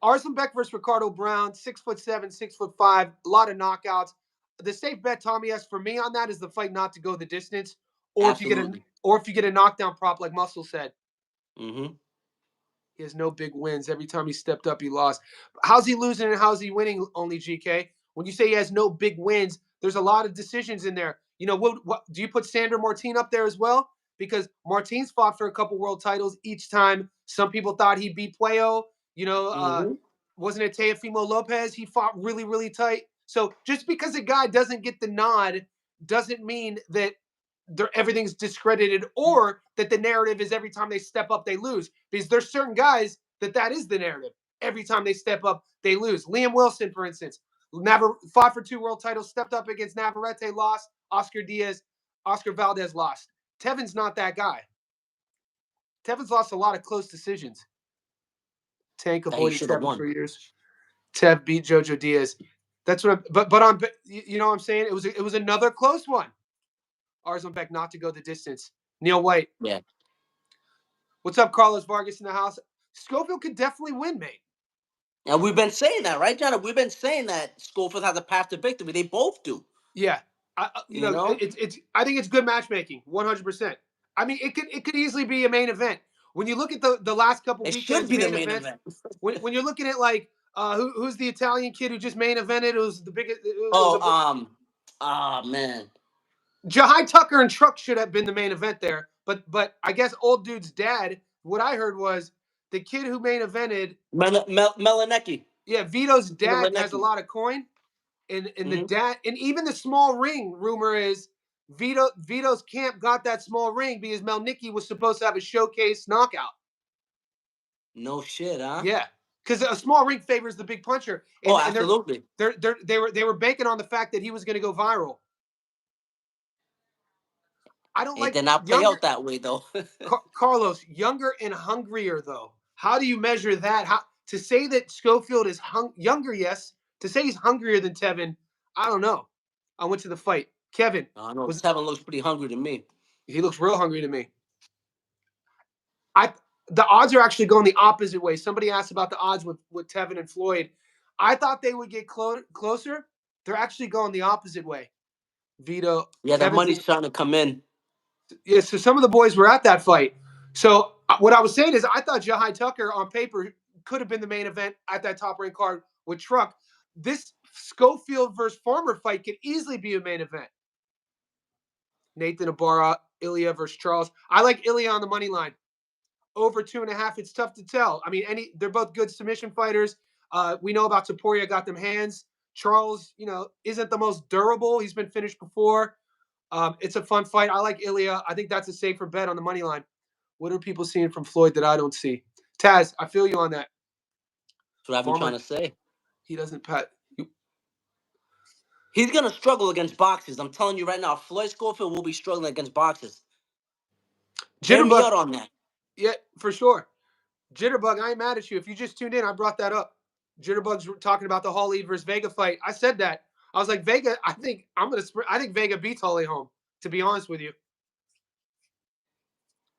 Arslanbeck versus Ricardo Brown. 6'7", 6'5". A lot of knockouts. The safe bet, Tommy S, for me on that is the fight not to go the distance, Absolutely. or if you get a knockdown prop like Muscle said. Mm-hmm. He has no big wins. Every time he stepped up, he lost. How's he losing and how's he winning? Only GK. When you say he has no big wins, there's a lot of decisions in there. What do you put Sandor Martin up there as well? Because Martin's fought for a couple world titles each time. Some people thought he beat Puello. Mm-hmm. Wasn't it Teofimo Lopez? He fought really, really tight. So just because a guy doesn't get the nod doesn't mean that everything's discredited or that the narrative is every time they step up they lose, because there's certain guys that is the narrative. Every time they step up they lose. Liam Wilson, for instance, fought for 2 world titles, stepped up against Navarrete, lost. Oscar Valdez lost. Tevin's not that guy. Tevin's lost a lot of close decisions. Tank That he avoided should have Tevin won. for years. Tev beat Jojo Diaz. That's what but on, you know what I'm saying? It was another close one. Arslanbeck not to go the distance. Neil White. Yeah. What's up, Carlos Vargas in the house? Schofield could definitely win, mate. And we've been saying that, right, Johnny? We've been saying that Schofield has a path to victory. They both do. Yeah, You know? it's. I think it's good matchmaking, 100%. I mean, it could easily be a main event. When you look at the last couple It should weekends be the main main events, event. when you're looking at like who's the Italian kid who just main evented? It was the biggest. It was Oh, a man. Jahai Tucker and Truck should have been the main event there, but I guess old dude's dad. What I heard was the kid who main evented. Melanecki. Yeah, Vito's Vito dad has a Melanecki. lot of coin, and the Mm-hmm. dad, and even the small ring. Rumor is Vito's camp got that small ring because Melnicki was supposed to have a showcase knockout. No shit, huh? Yeah, because a small ring favors the big puncher, Oh, and absolutely. they were banking on the fact that he was going to go viral. I don't It like did not play younger out that way though. Carlos, younger and hungrier though. How do you measure that? How to say that Schofield is younger? Yes. To say he's hungrier than Tevin, I don't know. I went to the fight. Kevin I know was Tevin looks pretty hungry to me. he looks real hungry to me. I the odds are actually going the opposite way. Somebody asked about the odds with Tevin and Floyd. I thought they would get closer. They're actually going the opposite way. Vito, Yeah, the Kevin's money's trying to come in. yeah, so some of the boys were at that fight. So what I was saying is I thought Jahai Tucker on paper could have been the main event at that top rank card with Truck. This Schofield versus Farmer fight could easily be a main event. Nathan Ibarra, Ilya versus Charles. I like Ilya on the money line. Over 2.5, it's tough to tell. I mean, they're both good submission fighters. We know about Topuria got them hands. Charles, isn't the most durable. He's been finished before. It's a fun fight. I like Ilya. I think that's a safer bet on the money line. What are people seeing from Floyd that I don't see? Taz, I feel you on that. That's what I've been trying Farmer, to say. he doesn't pat. He's gonna struggle against boxers. I'm telling you right now, Floyd Schofield will be struggling against boxers. Hear me Jitterbug, out on that. yeah, for sure. Jitterbug, I ain't mad at you. If you just tuned in, I brought that up. Jitterbug's talking about the Hawley versus Vega fight. I said that. I was like, Vega, I think Vega beats Hawley home, to be honest with you.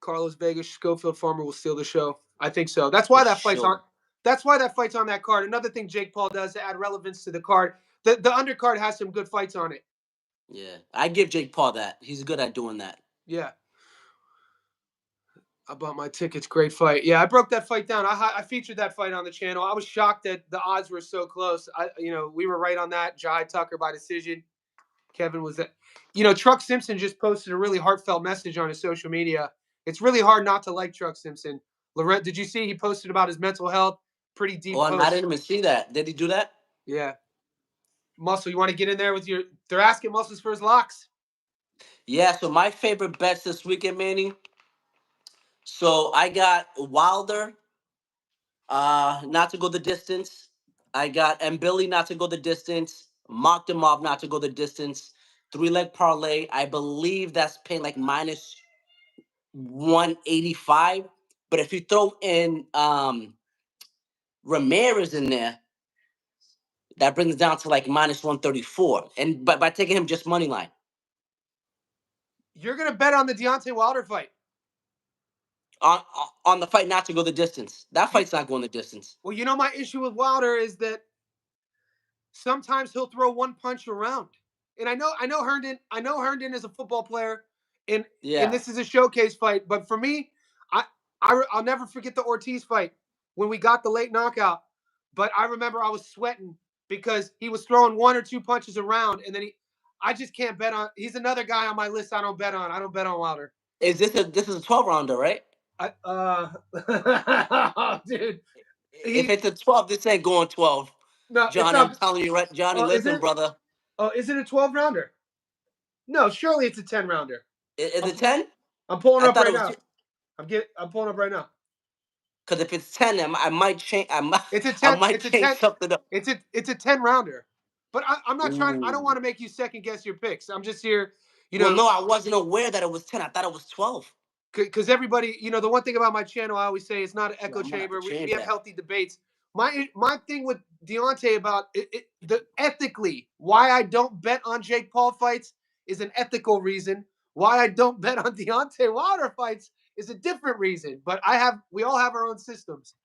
Carlos Vega, Schofield Farmer will steal the show. I think so. That's For why that fight's on. sure. That's why that fight's on that card. Another thing Jake Paul does to add relevance to the card. The undercard has some good fights on it. Yeah, I give Jake Paul that. He's good at doing that. Yeah. I bought my tickets. Great fight. Yeah, I broke that fight down. I featured that fight on the channel. I was shocked that the odds were so close. We were right on that. Jai Tucker by decision. Kevin was that. Truck Simpson just posted a really heartfelt message on his social media. It's really hard not to like Truck Simpson. Laurent, did you see he posted about his mental health? Pretty Oh, deep I post. didn't even see that. Did he do that? Yeah. Muscle, you want to get in there with your. They're asking Muscles for his locks. Yeah. So my favorite bets this weekend, Manny. So I got Wilder, not to go the distance. I got Billy not to go the distance. Mock them off not to go the distance. 3-leg parlay. I believe that's paying like minus 185. But if you throw in Ramirez in there, that brings it down to like minus 134. And by taking him just money line. You're gonna bet on the Deontay Wilder fight. On the fight not to go the distance. That You, fight's not going the distance. well, my issue with Wilder is that sometimes he'll throw one punch around. And I know Herndon is a football player, and Yeah. this is a showcase fight. But for me, I'll never forget the Ortiz fight when we got the late knockout. But I remember I was sweating because he was throwing one or two punches around, and then I just can't bet on. He's another guy on my list. I don't bet on. I don't bet on Wilder. This is a 12 rounder, right? Dude, If it's a 12, this ain't going 12. no, it's Johnny, I'm not. telling you right, Johnny, Is listen, it? brother. Is it a 12 rounder? No, surely it's a 10 rounder. Is I'm it 10? I'm pulling I up thought it right was now. I'm pulling up right now. because if it's 10, I might change. It's a I 10. might It's a change 10. something up. It's a 10 rounder. But I'm not trying. I don't want Ooh. to make you second guess your picks. I'm just here, you Well, know, no, I wasn't aware that it was 10. I thought it was 12. because everybody, the one thing about my channel, I always say it's not an Yeah, echo I'm gonna have to chamber. We change have that. healthy debates. My thing with Deontay about the ethically why I don't bet on Jake Paul fights is an ethical reason. Why I don't bet on Deontay Wilder fights is a different reason. But we all have our own systems.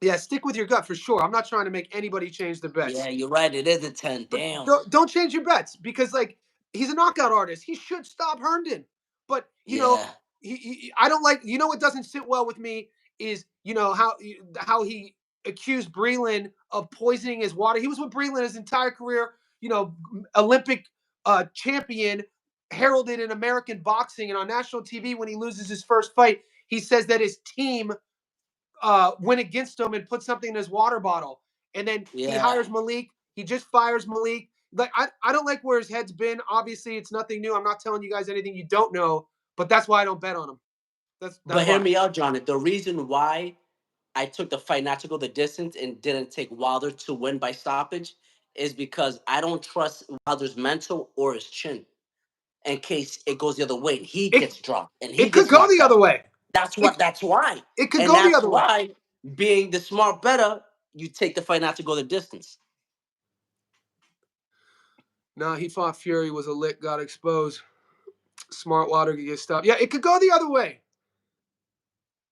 Yeah, stick with your gut for sure. I'm not trying to make anybody change the Yeah, bets. you're right. It is a 10. But Damn. don't change your bets because he's a knockout artist. He should stop Herndon. But Yeah. I don't like what doesn't sit well with me is how he accused Breland of poisoning his water. He was with Breland his entire career. Olympic champion, heralded in American boxing, and on national TV when he loses his first fight, he says that his team went against him and put something in his water bottle. And then he Yeah. hires Malik. He just fires Malik. Like I don't like where his head's been. Obviously, it's nothing new. I'm not telling you guys anything you don't know, but that's why I don't bet on him. That's But hear why. me out, John. The reason why I took the fight not to go the distance and didn't take Wilder to win by stoppage is because I don't trust Wilder's mental or his chin in case it goes the other way. He It gets dropped and he it could gets go knocked the other out. way. That's It what. That's why. it could And go the that's other way. why, being the smart better, you take the fight not to go the distance. Nah, he fought Fury, was a lick, got exposed. Smart Water could get stopped. Yeah, it could go the other way.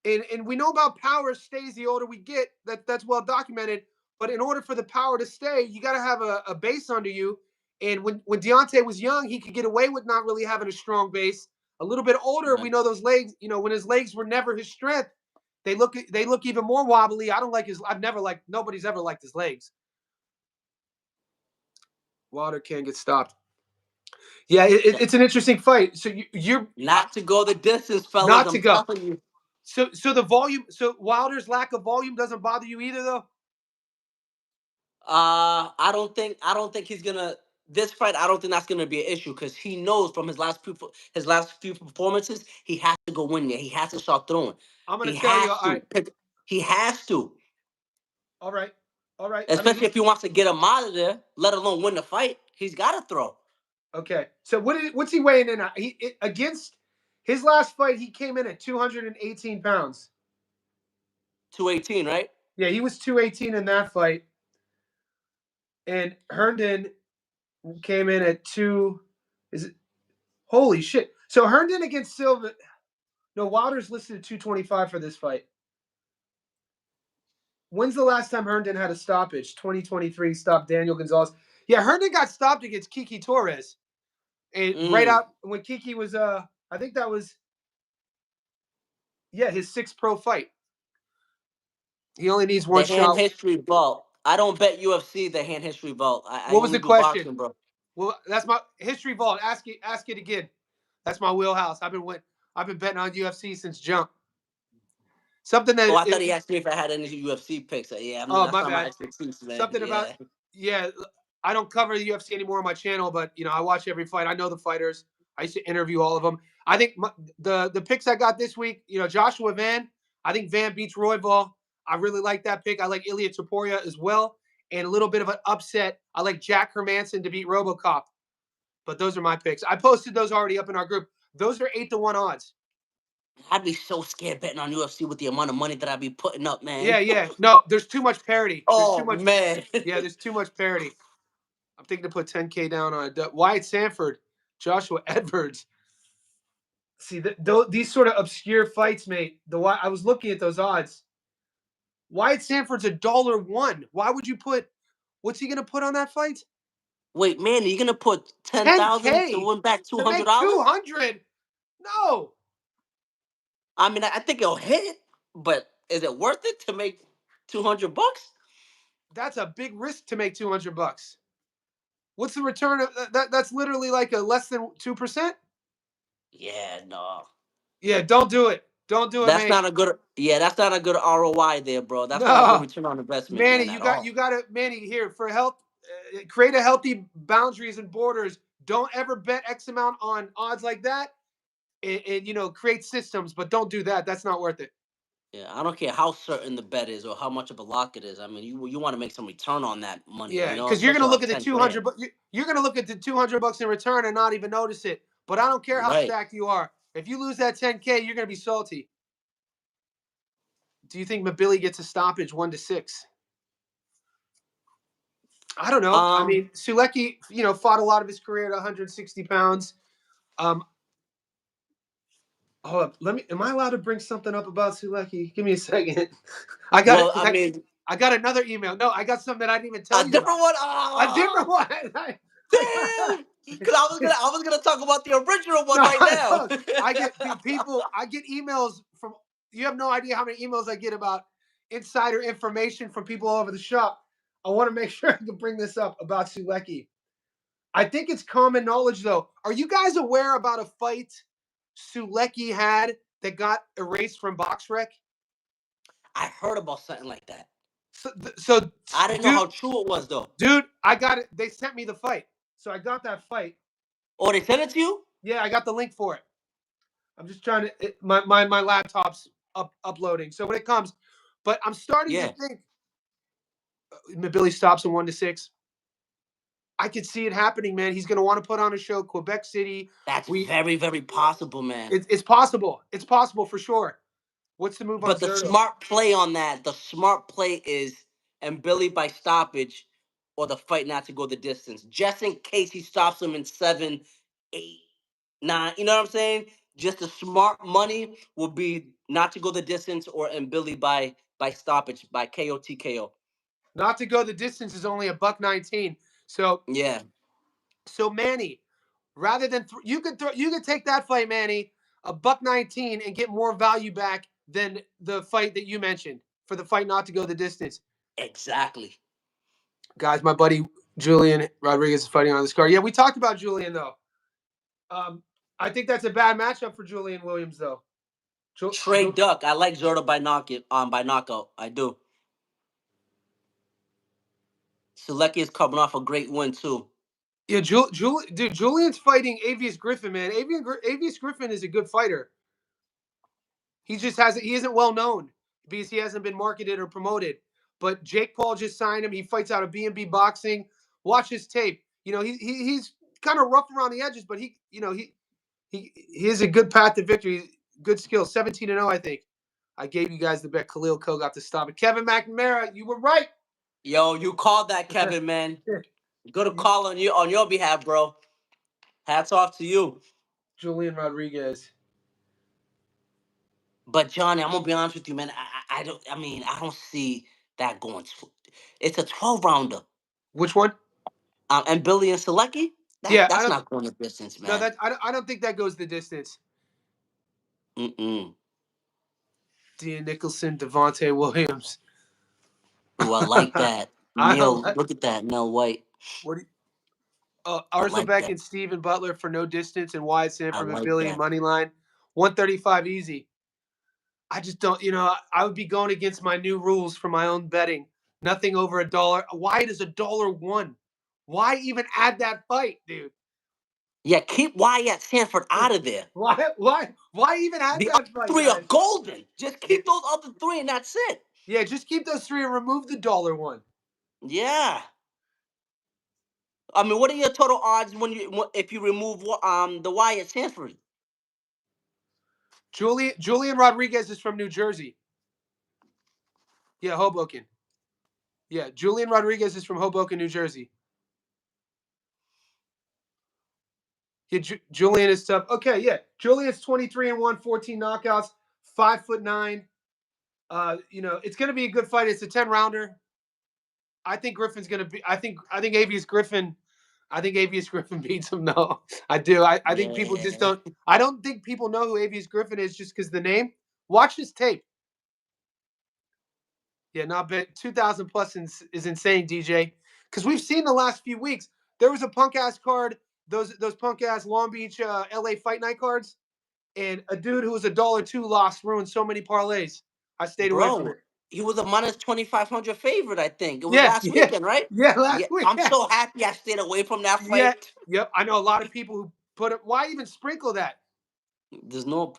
And we know about power stays the older we get. That's well documented. But in order for the power to stay, you got to have a base under you. And when Deontay was young, he could get away with not really having a strong base. A little bit older, we Right. know those legs. You know, when his legs were never his strength, they look even more wobbly. I don't like his. I've never liked. Nobody's ever liked his legs. Water can't get stopped. Yeah, it's an interesting fight. So you're Not to go the distance, fellas. not to I'm go. telling you. So the volume. So Wilder's lack of volume doesn't bother you either, though. I don't think he's gonna this fight. I don't think that's gonna be an issue because he knows from his last few performances he has to go in there. He has to start throwing. I'm gonna He tell you. has All to. right, He has to, all right, all right. I mean, especially if he wants to get him out of there. Let alone win the fight. He's got to throw okay. So what's he weighing in at? Against his last fight, he came in at 218 pounds. 218, right? Yeah, he was 218 in that fight, and Herndon came in at two. Is it? Holy shit! So Herndon against Silva. No, Wilder's listed at 225 for this fight. When's the last time Herndon had a stoppage? 2023 stopped Daniel Gonzalez. Yeah, Herndon got stopped against Kiki Torres. And right Mm. out when Kiki was I think that was his sixth pro fight. He only needs one The hand shot. history vault. I don't bet UFC the hand history vault. I What was only the do question? boxing, bro. Well, that's my history vault. Ask it again. That's my wheelhouse. I've been betting on UFC since jump. Something Oh, that I thought he asked me if I had any UFC picks. Yeah, oh that's my not my bad. expertise, man. Something about Yeah. yeah. I don't cover the UFC anymore on my channel, but I watch every fight. I know the fighters. I used to interview all of them. I think the picks I got this week, Joshua Van. I think Van beats Royval. I really like that pick. I like Ilya Taporia as well, and a little bit of an upset. I like Jack Hermanson to beat RoboCop. But those are my picks. I posted those already up in our group. Those are 8-1 odds. I'd be so scared betting on UFC with the amount of money that I'd be putting up, man. Yeah, yeah. No, there's too much parity. There's too Oh much. man. Yeah, there's too much parity. I'm thinking to put 10K down on it. Wyatt Sanford, Joshua Edwards. See, these sort of obscure fights, mate. I was looking at those odds. Wyatt Sanford's $1. Why would you put? What's he gonna put on that fight? Wait, man, are you gonna put 10,000 to 10K win back to $200? make 200. No, I mean, I think it'll hit, but is it worth it to make $200? that's a big risk to make $200. What's the return of that? That's literally like a less than 2%. Yeah, no. Yeah, don't do it. Don't do it, That's mate. not a good. Yeah, that's not a good ROI there, bro. That's not a good No, return on investment, Manny, man, you at got all. you got to Manny here for health. Create a healthy boundaries and borders. Don't ever bet X amount on odds like that, and create systems. But don't do that. That's not worth it. Yeah, I don't care how certain the bet is or how much of a lock it is. I mean, you want to make some return on that money, Yeah, you know, because you're gonna especially look on at the 10 200, grand. but you're gonna look at the $200 in return and not even notice it. But I don't care how Right. stacked you are. If you lose that 10K, you're gonna be salty. Do you think Mabili gets a stoppage 1-6? I don't know. I Um, mean, Sulecki, fought a lot of his career at 160 pounds. Um, hold up. Am I allowed to bring something up about Sulecki? Give me a second. I got it. well, I mean, I got another email. No, I got something that I didn't even tell a you about. different one. A different Oh, one. I got, damn! Because I was gonna talk about the original one no, right now. no. I get people. I get emails from. You have no idea how many emails I get about insider information from people all over the shop. I want to make sure I can bring this up about Sulecki. I think it's common knowledge though. Are you guys aware about a fight Sulecki had that got erased from BoxRec? I heard about something like that. So I didn't know dude, how true it was though. dude, I got it. They sent me the fight, so I got that fight. Oh, they sent it to you? Yeah, I got the link for it. I'm just trying to my laptop's uploading. So when it comes, but I'm starting to Yeah. think Billy stops in 1-6. I could see it happening, man. He's going to want to put on a show. Quebec City. That's We very, very possible, man. it's possible. It's possible for sure. What's the move on But the Zerto? smart play on that, the smart play is and Billy by stoppage or the fight not to go the distance. Just in case he stops him in 7, 8, 9. You know what I'm saying? Just the smart money would be not to go the distance or and Billy by stoppage by KO TKO. Not to go the distance is only a $1.19. So Yeah. Manny, rather than you could take that fight, Manny, a $1.19 and get more value back than the fight that you mentioned for the fight not to go the distance. Exactly. Guys, my buddy Julian Rodriguez is fighting on this card. Yeah, we talked about Julian though. I think that's a bad matchup for Julian Williams though. Trade Duck. I like Zerto by knockout. I do. Selecki is coming off a great win too. Yeah, dude, Julian's fighting Avius Griffin, man. Avius Griffin is a good fighter. He isn't well known because he hasn't been marketed or promoted. But Jake Paul just signed him. He fights out of B&B Boxing. Watch his tape. You know, he's kind of rough around the edges, but he has a good path to victory. Good skill. 17-0, I think. I gave you guys the bet. Khalil Ko got to stop it. Kevin McNamara, you were right. Yo, you called that, Kevin, man. Good to call on your behalf, bro. Hats off to you. Julian Rodriguez. But Johnny, I'm gonna be honest with you, man. I don't. I mean, I don't see that going. It's a 12 rounder. Which one? And Billy and Selecki. Yeah, I That's don't. not going the distance, No, man. I don't think that goes the distance. Mm-mm. Dean Nicholson, Devontae Williams. Ooh, I like that. I don't Neil, like. look at that. Neil White. What? I like Arzobek that. and Steven Butler for no distance, and Wyatt I Sanford and like Billy that. money line, 135 easy. I just don't. I would be going against my new rules for my own betting. Nothing over a dollar. Wyatt is $1. Why even add that fight, dude? Yeah, keep Wyatt Sanford out of there. Why even add The that other fight, three are guys? golden. Just keep those other three, and that's it. Yeah, just keep those three and remove the dollar one. Yeah. I mean, what are your total odds if you remove the Wyatt Sanford? Julian Rodriguez is from New Jersey. Yeah, Hoboken. Yeah, Julian Rodriguez is from Hoboken, New Jersey. Yeah, Julian is tough. Okay, yeah. Julian's 23-1, 14 knockouts, 5'9". It's gonna be a good fight. It's a 10-rounder. I think Griffin's gonna be I think Avius Griffin. I think Avius Griffin beats him. No, I do. I think people just Yeah. don't. I don't think people know who Avius Griffin is just because the name. Watch his tape. Yeah, not bad. 2,000 plus is insane, DJ. Because we've seen the last few weeks. There was a punk ass card. Those punk ass Long Beach, LA Fight Night cards, and a dude who was $1.02 lost ruined so many parlays. I stayed away from Bro, it. he was a minus 2,500 favorite, I think. It was Yeah, last yeah, weekend, right? yeah. Last Yeah, week, I'm yeah, so happy I stayed away from that yeah, fight. yep. I know a lot of people who put it. Why even sprinkle that?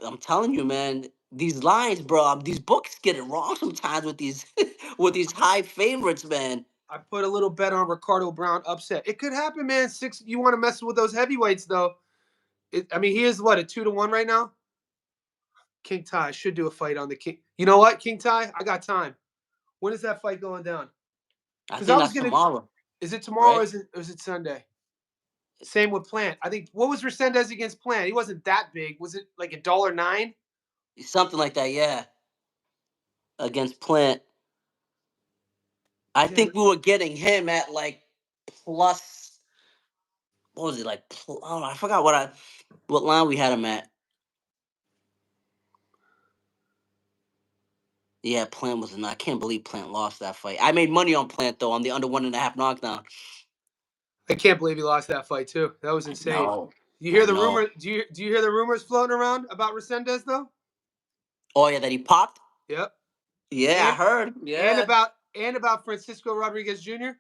I'm telling you, man, these lines, bro, these books get it wrong sometimes with these with these high favorites, man. I put a little bet on Ricardo Brown upset. It could happen, man. Six. You want to mess with those heavyweights, though? He is what, a 2-1 right now. King Ty should do a fight on the King. You know what, King Ty? I got time. When is that fight going down? I Because I think was that's gonna. tomorrow, Is it tomorrow or right? is it Sunday? Same with Plant. I think what was Resendez against Plant? He wasn't that big. Was it like $1.09? Something like that, yeah. Against Plant. I Damn think it. we were getting him at like plus what was it like? Oh, I forgot what line we had him at. Yeah, Plant was not. I can't believe Plant lost that fight. I made money on Plant though on the under 1.5 knockdown. I can't believe he lost that fight too. That was insane. No, You I hear the know. rumor? Do you hear the rumors floating around about Resendez though? Oh yeah, that he popped. Yep. Yeah, I And heard. and Yeah. about and about Francisco Rodriguez Jr.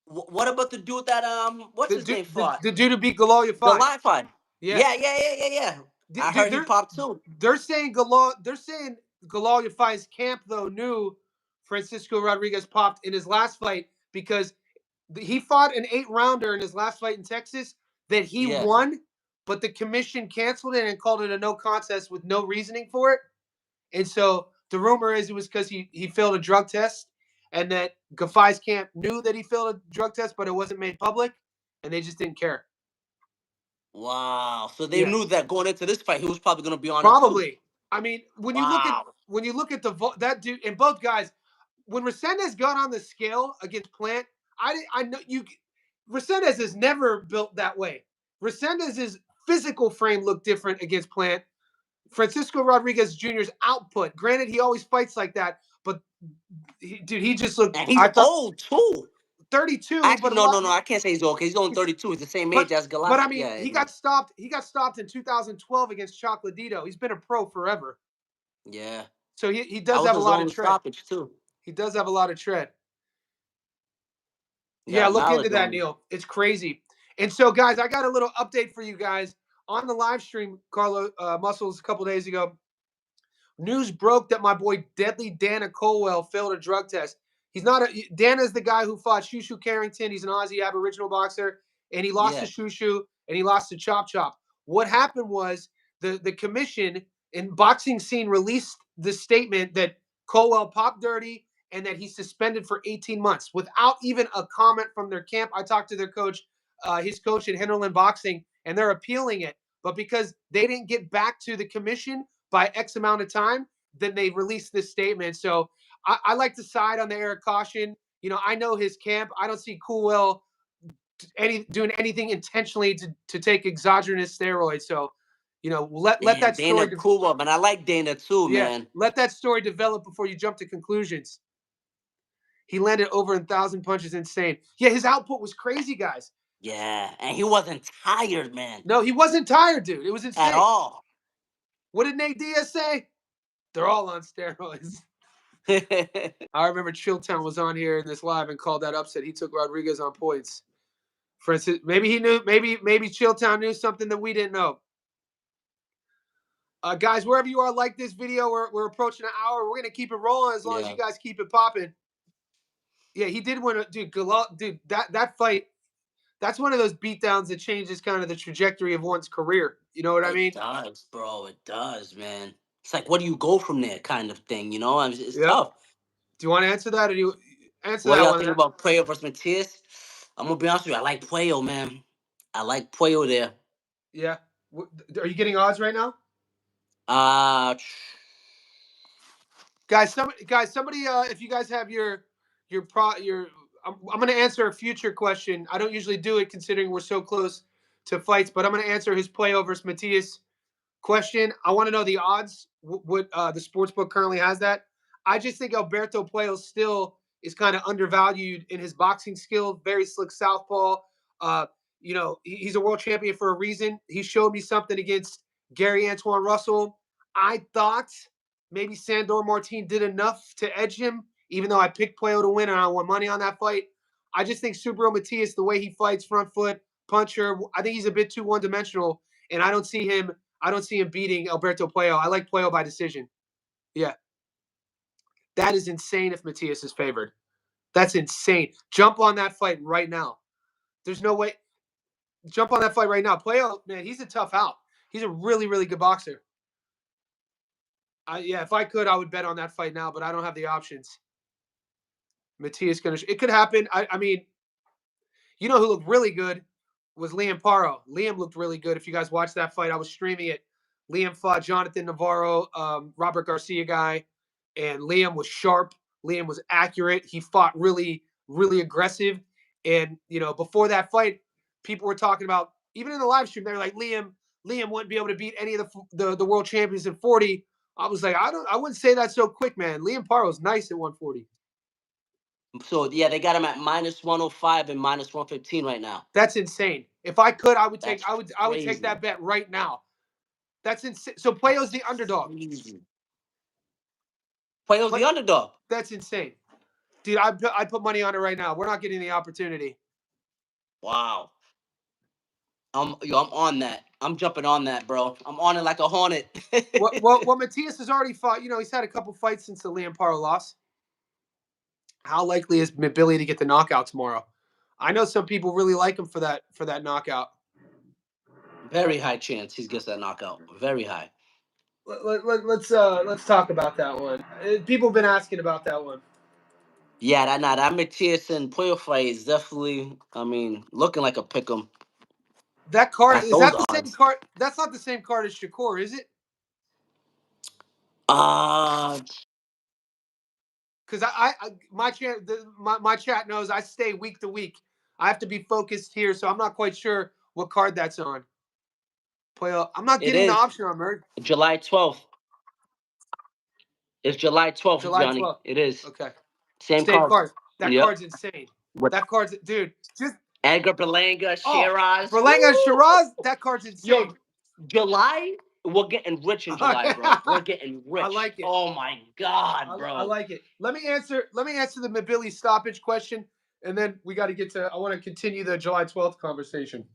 What about the dude that what's The his dude name fought? the dude who beat Galal The fight. live fight. Yeah. Yeah, yeah, yeah, yeah, yeah. I Dude, heard he popped too. they're saying Galal Yafai's camp though knew Francisco Rodriguez popped in his last fight because he fought an 8-rounder in his last fight in Texas that he Yeah. won, but the commission canceled it and called it a no contest with no reasoning for it. And so the rumor is it was because he failed a drug test, and that Gafai's camp knew that he failed a drug test, but it wasn't made public, and they just didn't care. Wow. So they Yeah, knew that going into this fight, he was probably gonna be on it too. probably. I mean, Wow. when you look at that dude and both guys, when Resendez got on the scale against Plant, I know you. Resendez has never built that way. Resendez's physical frame looked different against Plant. Francisco Rodriguez Jr.'s output. Granted, he always fights like that, but he just looked. And he's I thought old too. 32, Actually, but a no, lot. no, no. I can't say he's old. 'Cause he's only He's 32. He's the same but age as but I Galassi. mean, Yeah, he yeah. got stopped. He got stopped in 2012 against Chocolatito. He's been a pro forever, Yeah. so he That does was have a his lot of only tread. stoppage too. He does have a lot of tread. He Yeah, got look into mileage that, on him. Neil. It's crazy. And so, guys, I got a little update for you guys on the live stream, Carlo Muscles, a couple days ago. News broke that my boy Deadly Dana Colwell failed a drug test. He's not a Dana's the guy who fought Shushu Carrington. He's an Aussie Aboriginal boxer, and he lost to Yeah. Shushu and he lost to Chop Chop. What happened was the commission and boxing scene released the statement that Colwell popped dirty and that he's suspended for 18 months without even a comment from their camp. I talked to their coach, his coach at Henderland Boxing, and they're appealing it. But because they didn't get back to the commission by X amount of time, then they released this statement. So I like to side on the air of caution. You know, I know his camp. I don't see Coolwell doing anything intentionally to take exogenous steroids. So, you know, let Damn, that story, Dana cool, man. I like Dana too, yeah, man. let that story develop before you jump to conclusions. He landed over 1,000 punches, insane. Yeah, his output was crazy, guys. Yeah, and he wasn't tired, man, No, he wasn't tired, dude. It was at insane. all. What did Nate Diaz say? They're all on steroids. I remember Chilltown was on here in this live and called that upset. He took Rodriguez on points. Francis, maybe he knew. Maybe Chilltown knew something that we didn't know. Guys, wherever you are, like this video. We're approaching an hour. We're gonna keep it rolling as long as Yeah. you guys keep it popping. Yeah, he did win. Dude, dude, that fight. That's one of those beatdowns that changes kind of the trajectory of one's career. You know what I It mean? does, bro. It does, man. It's like, where do you go from there, kind of thing. You know, I mean, it's Yep. tough. Do you want to answer that, or do you answer What do that y'all one? think about Puello versus Matias? I'm gonna be honest with you. I like Puello, man. I like Puello there. Yeah. Are you getting odds right now? Uh Guys, somebody, if you guys have I'm going to answer a future question. I don't usually do it considering we're so close to fights, but I'm going to answer his play over Matias question. I want to know the odds. What the sports book currently has that. I just think Alberto Puello still is kind of undervalued in his boxing skill. Very slick southpaw. Uh, you know, he's a world champion for a reason. He showed me something against Gary Antoine Russell. I thought maybe Sandor Martin did enough to edge him, even though I picked Puello to win and I won money on that fight. I just think Subro Matias, the way he fights, front foot, puncher, I think he's a bit too one-dimensional, and I don't see him beating Alberto Puello. I like Puello by decision. Yeah. That is insane if Matias is favored. That's insane. Jump on that fight right now. There's no way. Jump on that fight right now. Puello, man, he's a tough out. He's a really, really good boxer. Yeah, if I could, I would bet on that fight now, but I don't have the options. Matias gonna. It could happen. I mean, you know who looked really good was Liam Paro. Liam looked really good. If you guys watched that fight, I was streaming it. Liam fought Jonathan Navarro, Robert Garcia guy, and Liam was sharp. Liam was accurate. He fought really, really aggressive. And you know, before that fight, people were talking about even in the live stream. They were like, Liam wouldn't be able to beat any of the world champions at 40. I was like, I wouldn't say that so quick, man. Liam Paro's nice at 140. So yeah, they got him at -105 and -115 right now. That's insane. If I could, I would take That's I would take crazy. that bet right now. That's insane. So Pueyo's the underdog. Crazy. Pueyo's the underdog. That's insane, dude. I put money on it right now. We're not getting the opportunity. Wow. I'm on that. I'm jumping on that, bro. I'm on it like a hornet. Well, Matias has already fought. You know, he's had a couple fights since the Liam Paro loss. How likely is Billy to get the knockout tomorrow? I know some people really like him for that knockout. Very high chance he gets that knockout. Very high. Let's talk about that one. People have been asking about that one. Yeah, that Matias and Puyo fight is definitely, I mean, looking like a pick'em. That card At is those that the same odds. card? That's not the same card as Shakur, is it? Because my chat knows I stay week to week. I have to be focused here, so I'm not quite sure what card that's on. I'm not it getting the is option on Merg. July 12th. It's July 12th, July Johnny. 12th. It is. Okay. Same Same card. card. That Yep. card's insane. What? That card's, dude. Just Edgar Berlanga, Shiraz. Berlanga and Shiraz. That card's insane. Yo, July, we're getting rich in July, bro. We're getting rich. I like it. Oh my God, bro. I like it. Let me answer the Mabili stoppage question, and then we got to get to. I want to continue the July 12th conversation.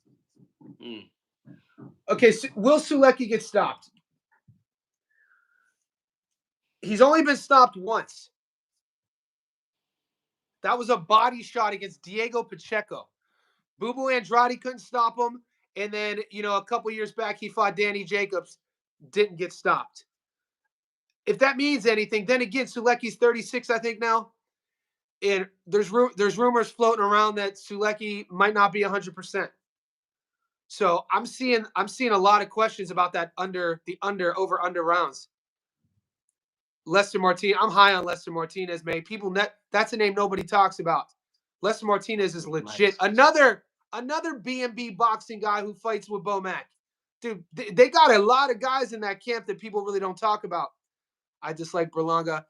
Okay, so will Sulecki get stopped? He's only been stopped once. That was a body shot against Diego Pacheco. Bubu Andrade couldn't stop him, and then a couple years back he fought Danny Jacobs, didn't get stopped. If that means anything, then again, Sulecki's 36, I think now, and there's rumors floating around that Sulecki might not be 100%. So I'm seeing a lot of questions about that under rounds. Lester Martinez, I'm high on Lester Martinez, man. That's a name nobody talks about. Lester Martinez is legit. Nice. Another B&B boxing guy who fights with Bo Mack. Dude, they got a lot of guys in that camp that people really don't talk about. I just like Berlanga.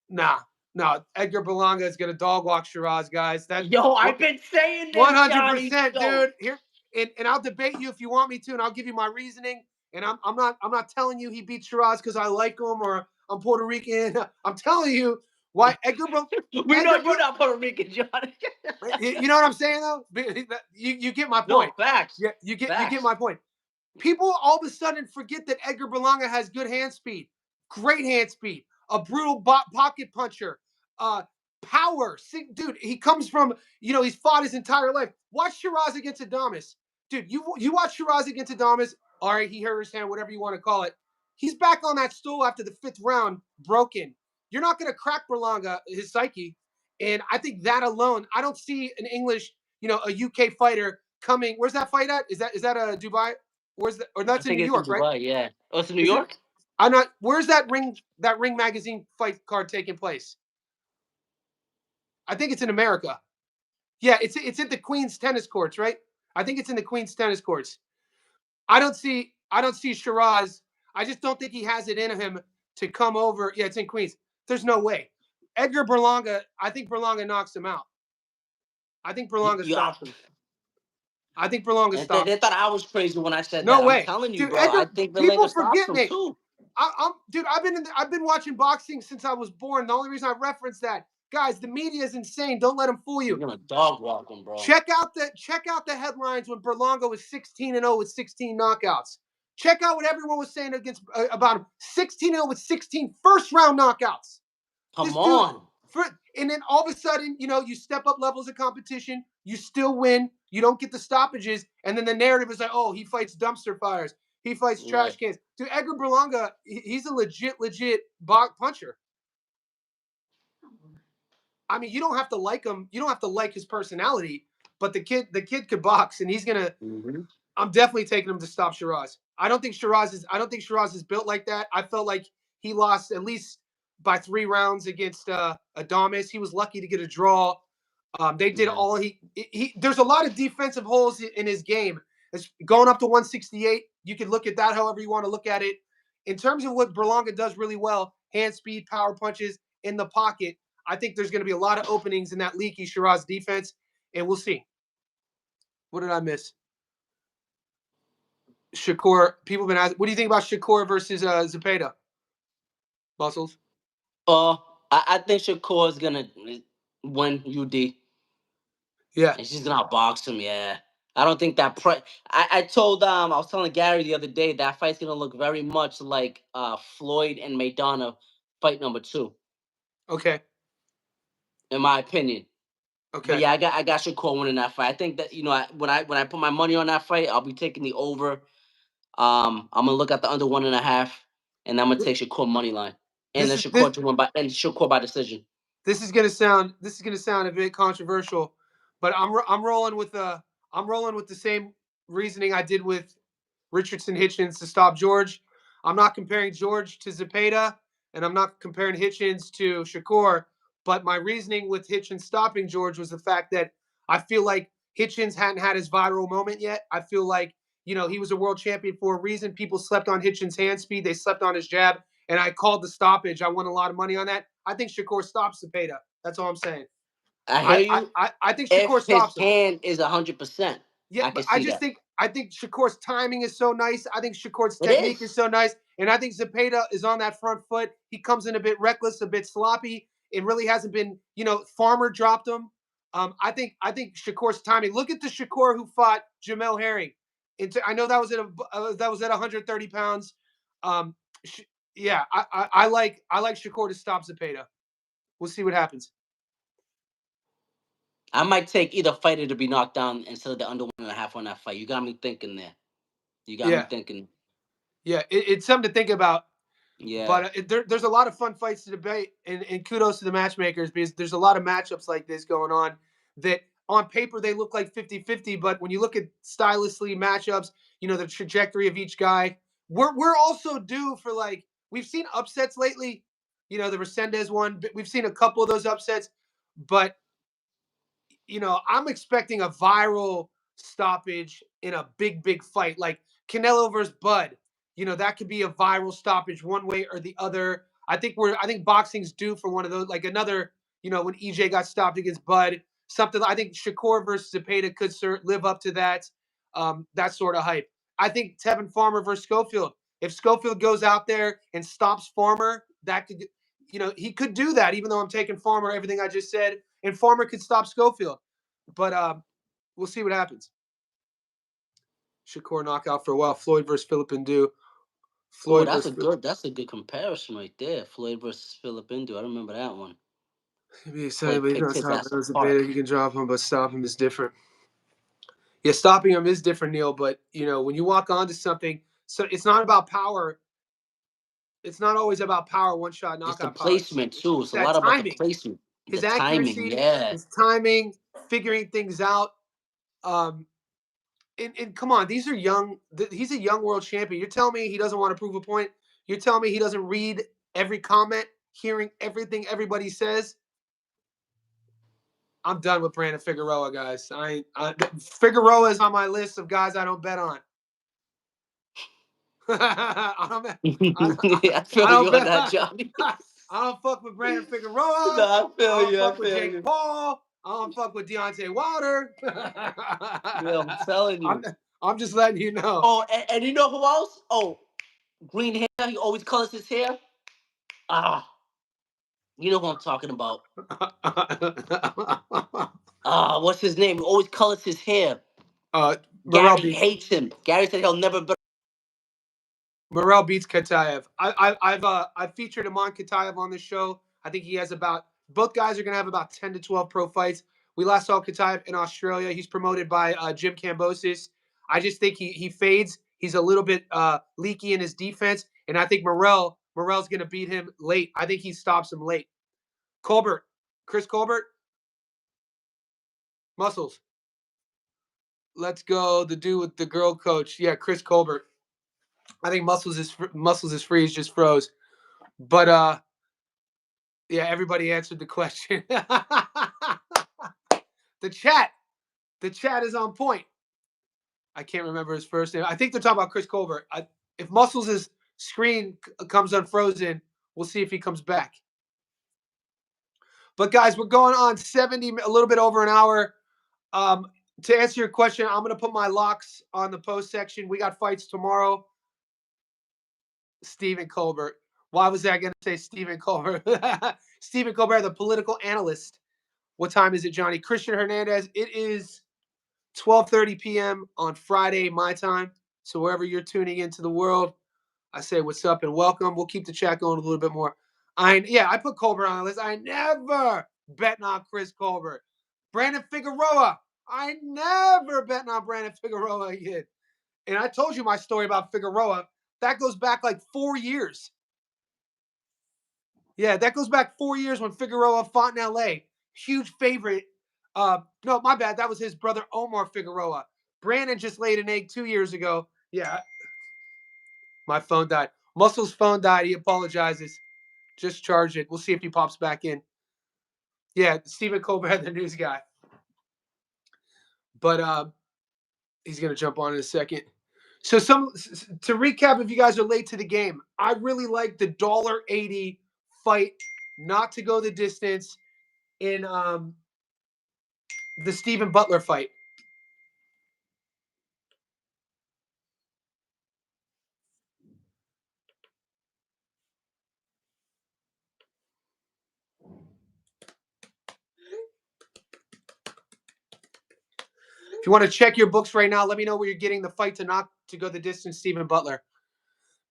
Nah, no. Edgar Berlanga is gonna dog walk Shiraz, guys. I've been saying this, 100%, dude. Here, and I'll debate you if you want me to, and I'll give you my reasoning. And I'm not telling you he beat Shiraz because I like him or I'm Puerto Rican. I'm telling you why Edgar. We know you're not Puerto Rican, Johnny. You know what I'm saying though? You get my point. No, facts. Yeah, you get my point. People all of a sudden forget that Edgar Berlanga has good hand speed, great hand speed, a brutal pocket puncher, power. Dude, he comes from, he's fought his entire life. Watch Shiraz against Adames. Dude, you watch Shiraz against Adames. All right, he hurt his hand, whatever you want to call it. He's back on that stool after the 5th round, broken. You're not going to crack Berlanga, his psyche. And I think that alone, I don't see an English, a UK fighter coming. Where's that fight at? Is that a Dubai? Where's that? Or that's in New York, Dubai, right? Yeah. Oh, it's in New York? I'm not. Where's that Ring Magazine fight card taking place? I think it's in America. Yeah, it's at the Queen's tennis courts, right? I think it's in the Queen's tennis courts. I don't see Shiraz. I just don't think he has it in him to come over. Yeah, it's in Queens. There's no way. Edgar Berlanga, I think Berlanga knocks him out. I think Berlanga stops him. I think Berlanga stops. They thought I was crazy when I said no that. Way. I'm telling you, dude, bro. Edgar, I think people Berlanga stops forget him me. too. Dude, I've been watching boxing since I was born. The only reason I reference that, guys, the media is insane. Don't let them fool you. You're gonna dog walk him, bro. Check out the headlines when Berlanga was 16-0 with 16 knockouts. Check out what everyone was saying about him. 16-0 with 16 first-round knockouts. Come on. And then all of a sudden, you step up levels of competition. You still win. You don't get the stoppages. And then the narrative is like, oh, he fights dumpster fires. He fights trash cans. Dude, Edgar Berlanga, he's a legit puncher. I mean, you don't have to like him. You don't have to like his personality. But the kid could box, and he's gonna. Mm-hmm. I'm definitely taking him to stop Shiraz. I don't think Shiraz is built like that. I felt like he lost at least by 3 rounds against Adames. He was lucky to get a draw. They did all he. There's a lot of defensive holes in his game. It's going up to 168. You can look at that however you want to look at it. In terms of what Berlanga does really well, hand speed, power punches in the pocket. I think there's going to be a lot of openings in that leaky Shiraz defense, and we'll see. What did I miss? Shakur. People have been asking, what do you think about Shakur versus Zepeda? Muscles. Uh, I think Shakur is gonna win UD. Yeah. And she's gonna box him. Yeah. I don't think that. I told I was telling Gary the other day that fight's gonna look very much like Floyd and Maidana fight number 2, Okay. in my opinion. But Okay. yeah, I got Shakur winning that fight. I think that when I put my money on that fight, I'll be taking the over. I'm gonna look at the under 1.5, and I'm gonna take Shakur money line, and This then is this Shakur by decision. this is gonna sound a bit controversial, but I'm rolling with the same reasoning I did with Richardson Hitchens to stop George. I'm not comparing George to Zepeda, and I'm not comparing Hitchens to Shakur. But my reasoning with Hitchens stopping George was the fact that I feel like Hitchens hadn't had his viral moment yet. I feel like he was a world champion for a reason. People slept on Hitchens' hand speed. They slept on his jab, and I called the stoppage. I won a lot of money on that. I think Shakur stops Zepeda. That's all I'm saying. I hear I you. I I think Shakur If his stops him. hand is 100%, Yeah, I but can see that. I think Shakur's timing is so nice. I think Shakur's It technique is is. so nice, and I think Zepeda is on that front foot. He comes in a bit reckless, a bit sloppy. It really hasn't been, Farmer dropped him. I think Shakur's timing. Look at the Shakur who fought Jamel Herring. I know that was at 130 pounds. Um, sh- yeah, I like Shakur to stop Zepeda. We'll see what happens. I might take either fighter to be knocked down instead of the under 1.5 on that fight. You got me thinking there. You got me Yeah, thinking. yeah, it's something to think about. Yeah. But there's a lot of fun fights to debate, and kudos to the matchmakers because there's a lot of matchups like this going on that on paper they look like 50-50, but when you look at stylistically matchups, the trajectory of each guy, we're also due for we've seen upsets lately. The Resendez one, but we've seen a couple of those upsets, but I'm expecting a viral stoppage in a big fight like Canelo versus Bud. That could be a viral stoppage one way or the other. I think boxing's due for one of those, like another, when EJ got stopped against Bud. Something I think Shakur versus Zepeda could live up to that sort of hype. I think Tevin Farmer versus Schofield. If Schofield goes out there and stops Farmer, that could, he could do that. Even though I'm taking Farmer, everything I just said, and Farmer could stop Schofield. But we'll see what happens. Shakur knockout for a while. Floyd versus Philip Ndu. Oh, Floyd versus that's a good comparison right there. Floyd versus Philip Indu. I remember that one. maybe excited, Floyd but he's picked not his stopping ass as a apart. beta. You can drop him, but stop him is different. Yeah, stopping him is different, Neil. But when you walk onto something, so it's not about power. It's not always about power, one shot It's the knockout power. placement too. It's It's a that lot about the timing, placement, the his timing. accuracy, Yeah. his timing, figuring things out. Um, and come on, these are young. He's a young world champion. You're telling me he doesn't want to prove a point? You're telling me he doesn't read every comment, hearing everything everybody says? I'm done with Brandon Figueroa, guys. Figueroa is on my list of guys I don't bet on. I don't, I I feel don't you on bet. that, Johnny. I don't fuck with Brandon Figueroa. No, I I feel don't you. I fuck with feel Jake you. Paul. I don't fuck with Deontay Wilder. Yeah, I'm telling I'm, you. I'm just letting you know. Oh, and you know who else? Oh, green hair. He always colors his hair. Ah, you know who I'm talking about. What's his name? He always colors his hair. Morrell Gary beats hates him. Gary said he'll never bet. Morrell beats Katayev. I've featured Aman Katayev on this show. I think he has both guys are gonna have about 10 to 12 pro fights. We last saw Katayev in Australia. He's promoted by Jim Kambosis. I just think he fades. He's a little bit leaky in his defense, and I think Morrell's gonna beat him late. I think he stops him late. Colbert, Chris Colbert, muscles. Let's go. The dude with the girl coach. Yeah, Chris Colbert. I think muscles is free. He's just froze. But yeah, everybody answered the question. the chat, the chat is on point. I can't remember his first name. I think they're talking about Chris Colbert. If Muscles' screen comes unfrozen, we'll see if he comes back. But guys, we're going on 70, a little bit over an hour. To answer your question, I'm going to put my locks on the post section. We got fights tomorrow. Stephen Colbert. Why was I going to say Stephen Colbert? Stephen Colbert, the political analyst. What time is it, Johnny? Christian Hernandez. It is 12:30 p.m. on Friday, my time. So wherever you're tuning into the world, I say what's up and welcome. We'll keep the chat going a little bit more. I put Colbert on the list. I never bet on Chris Colbert. Brandon Figueroa. I never bet on Brandon Figueroa again. And I told you my story about Figueroa. That goes back like 4 years. Yeah, that goes back 4 years when Figueroa fought in L.A. Huge favorite. No, my bad. That was his brother Omar Figueroa. Brandon just laid an egg 2 years ago. Yeah, my phone died. Muscle's phone died. He apologizes. Just charge it. We'll see if he pops back in. Yeah, Stephen Colbert, the news guy. But he's gonna jump on in a second. So to recap, if you guys are late to the game, I really like the $1.80 fight not to go the distance in the Stephen Butler fight. If you want to check your books right now, let me know where you're getting the fight to not to go the distance, Stephen Butler.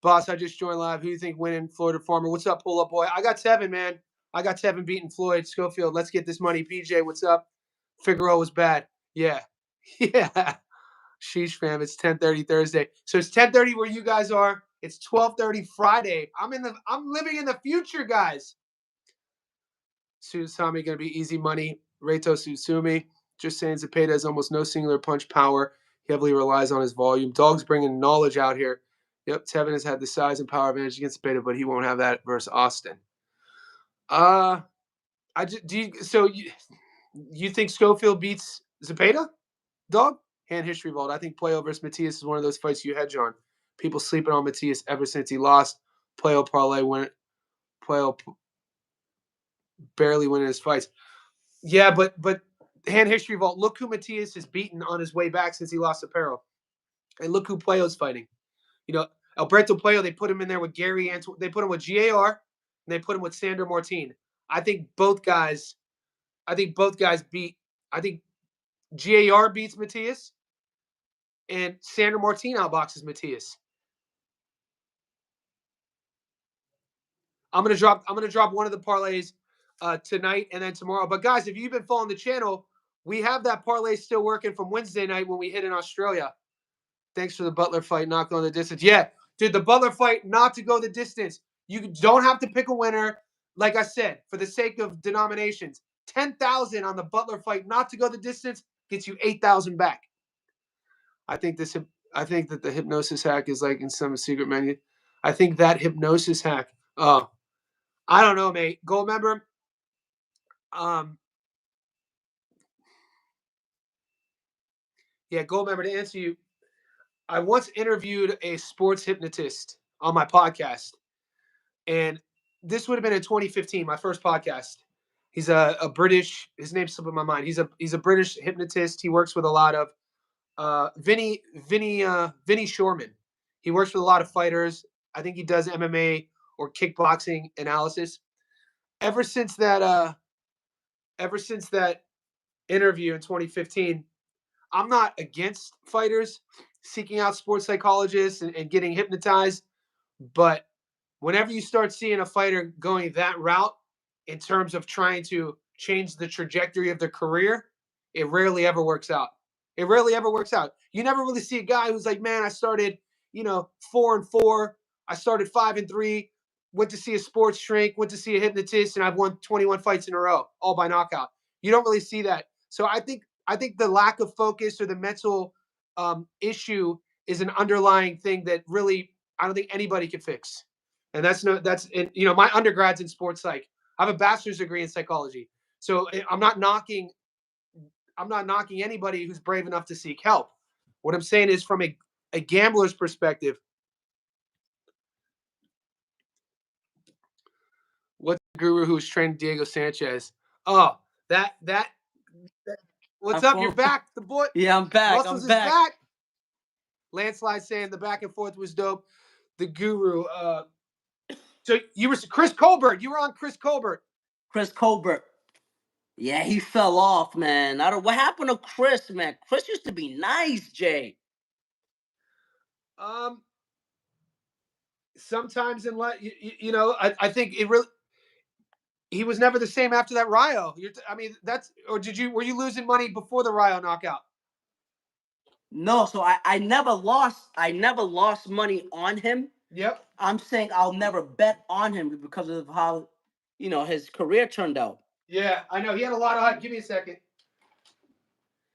Boss, I just joined live. Who do you think winning? Florida Farmer. What's up, pull up boy? I got Tevin, man. I got Tevin beating Floyd. Schofield. Let's get this money. PJ, what's up? Figueroa was bad. Yeah. Yeah. Sheesh, fam. It's 10:30 Thursday. So it's 10:30 where you guys are. It's 12:30 Friday. I'm living in the future, guys. Susami gonna be easy money. Reito Susumi. Just saying Zepeda has almost no singular punch power. He heavily relies on his volume. Dog's bringing knowledge out here. Yep, Tevin has had the size and power advantage against Zepeda, but he won't have that versus Austin. I just, you think Schofield beats Zepeda? Dog? Hand history vault. I think Playo versus Matias is one of those fights you hedge on. People sleeping on Matias ever since he lost. Playo parlay win. Playo barely winning his fights. Yeah, but hand history vault. Look who Matias has beaten on his way back since he lost to Perro, and look who Playo's fighting. You know, Alberto Playo. They put him in there with Gary Antoine. They put him with GAR, and they put him with Sandor Martin. I think both guys beat. I think GAR beats Matias, and Sandor Martin outboxes Matias. I'm gonna drop one of the parlays tonight and then tomorrow. But guys, if you've been following the channel, we have that parlay still working from Wednesday night when we hit in Australia. Thanks for the Butler fight, not going the distance. Yeah, dude, the Butler fight, not to go the distance. You don't have to pick a winner. Like I said, for the sake of denominations, 10,000 on the Butler fight, not to go the distance, gets you 8,000 back. I think that the hypnosis hack is like in some secret menu. I think that hypnosis hack. Oh, I don't know, mate. Gold member. Yeah, gold member. To answer you, I once interviewed a sports hypnotist on my podcast, and this would have been in 2015, my first podcast. He's a British. His name's slipping my mind. He's a British hypnotist. He works with a lot of Vinny Shorman. He works with a lot of fighters. I think he does MMA or kickboxing analysis. Ever since that interview in 2015, I'm not against fighters seeking out sports psychologists and getting hypnotized, but whenever you start seeing a fighter going that route in terms of trying to change the trajectory of their career, it rarely ever works out. It rarely ever works out. You never really see a guy who's like, man, I started, 4-4. I started 5-3, went to see a sports shrink, went to see a hypnotist, and I've won 21 fights in a row, all by knockout. You don't really see that. So I think the lack of focus or the mental issue is an underlying thing that really I don't think anybody could fix. And my undergrad's in sports psych. I have a bachelor's degree in psychology. So I'm not knocking anybody who's brave enough to seek help. What I'm saying is from a gambler's perspective, what's the guru who's trained Diego Sanchez? Oh, that. What's My up? You're phone. back. The boy. Yeah, I'm back. Muscles I'm is back. back. Landslide saying the back and forth was dope. The guru. So you were Chris Colbert. You were on Chris Colbert. Chris Colbert. Yeah, he fell off, man. I don't. What happened to Chris, man? Chris used to be nice, Jay. Sometimes in life, I think it really. He was never the same after that Ryo. I mean, that's or were you losing money before the Ryo knockout? No, so I never lost. I never lost money on him. Yep. I'm saying I'll never bet on him because of how, his career turned out. Yeah, I know he had a lot of hype. Give me a second.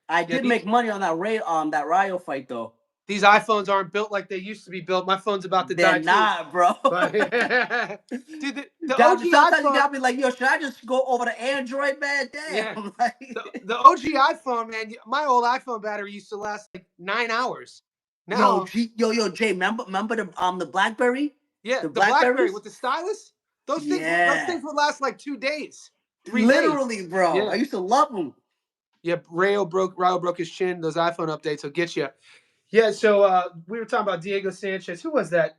I did make money on that Ryo fight though. These iPhones aren't built like they used to be built. My phone's about to die They're not, bro. But, dude, the God, OG sometimes you iPhone. gotta be like, yo, should I just go over to Android, man? Damn. Yeah. Like, The OG iPhone, man. My old iPhone battery used to last like 9 hours. Now, yo, Jay, remember the BlackBerry? yeah, The the BlackBerry Blackberries? with the stylus. Those Yeah. things would last like 2 days, 3 Literally, days. bro. Yeah. I used to love them. Yeah, Ryo broke his chin. Those iPhone updates will get you. Yeah, so we were talking about Diego Sanchez. Who was that?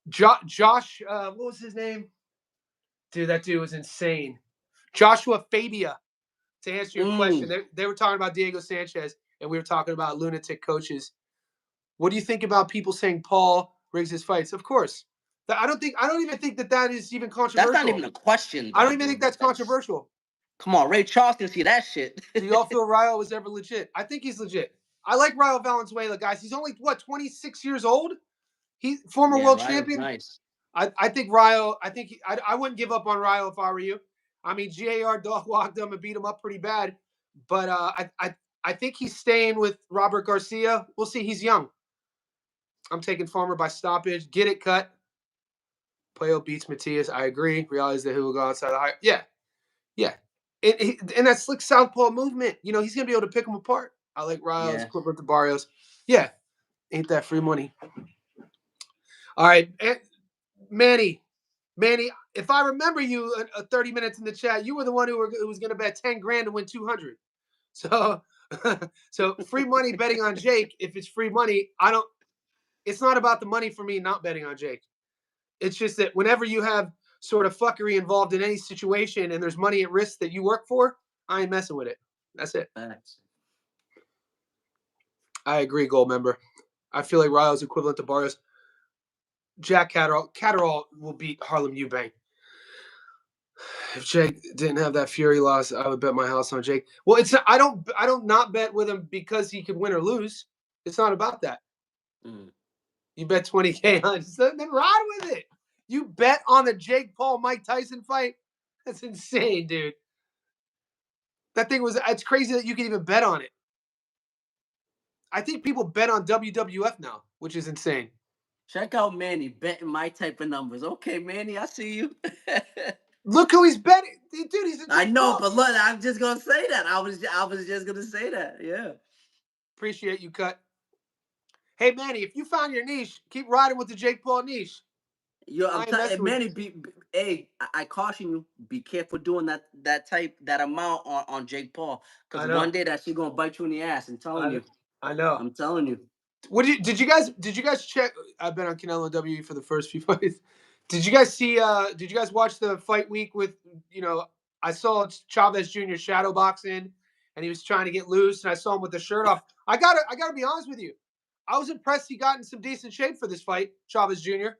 Josh. What was his name? Dude, that dude was insane. Joshua Fabia. To answer your question, they were talking about Diego Sanchez, and we were talking about lunatic coaches. What do you think about people saying Paul rigs his fights? Of course. I don't even think that is even controversial. That's not even a question, though, I don't even think that's controversial. Come on, Ray Charles can see that shit. Do y'all feel Ryo was ever legit? I think he's legit. I like Ryo Valenzuela, guys. He's only 26 years old. He's former world champion. Nice. I think Ryo. I wouldn't give up on Ryo if I were you. I mean, GAR dog walked him and beat him up pretty bad, but I think he's staying with Robert Garcia. We'll see. He's young. I'm taking Farmer by stoppage. Get it cut. Puello beats Matias. I agree. Realize that he will go outside the high. Yeah. And that slick southpaw movement, he's gonna be able to pick them apart. I like Ryo's equivalent to Barrios. Yeah, ain't that free money? All right, Manny, if I remember you 30 minutes in the chat, you were the one who was gonna bet 10 grand to win 200. So, so free money betting on Jake. If it's free money, it's not about the money for me not betting on Jake. It's just that whenever you have sort of fuckery involved in any situation and there's money at risk that you work for, I ain't messing with it. That's it. Thanks. I agree, Gold member. I feel like Ryo's equivalent to Barrios. Jack Catterall will beat Harlem Eubank. If Jake didn't have that Fury loss, I would bet my house on Jake. Well, it's I don't not bet with him because he could win or lose. It's not about that. You bet 20K on it, then ride with it. You bet on the Jake Paul Mike Tyson fight? That's insane, dude. That thing it's crazy that you can even bet on it. I think people bet on WWF now, which is insane. Check out Manny betting my type of numbers. Okay, Manny, I see you. Look who he's betting, dude. He's a Jake I know, Paul. but look, I'm just gonna say that. I was just gonna say that. Yeah. Appreciate you, Cut. Hey, Manny, if you found your niche, keep riding with the Jake Paul niche. Yo, I'm telling Manny, I caution you, be careful doing that amount on Jake Paul. Because one day that shit gonna bite you in the ass. I'm telling you. I know. I'm telling you. Did you guys check? I've been on Canelo and WE for the first few fights. Did you guys see? Did you guys watch the fight week with? I saw Chavez Jr. shadow boxing, and he was trying to get loose, and I saw him with the shirt off. I gotta be honest with you. I was impressed he got in some decent shape for this fight, Chavez Jr.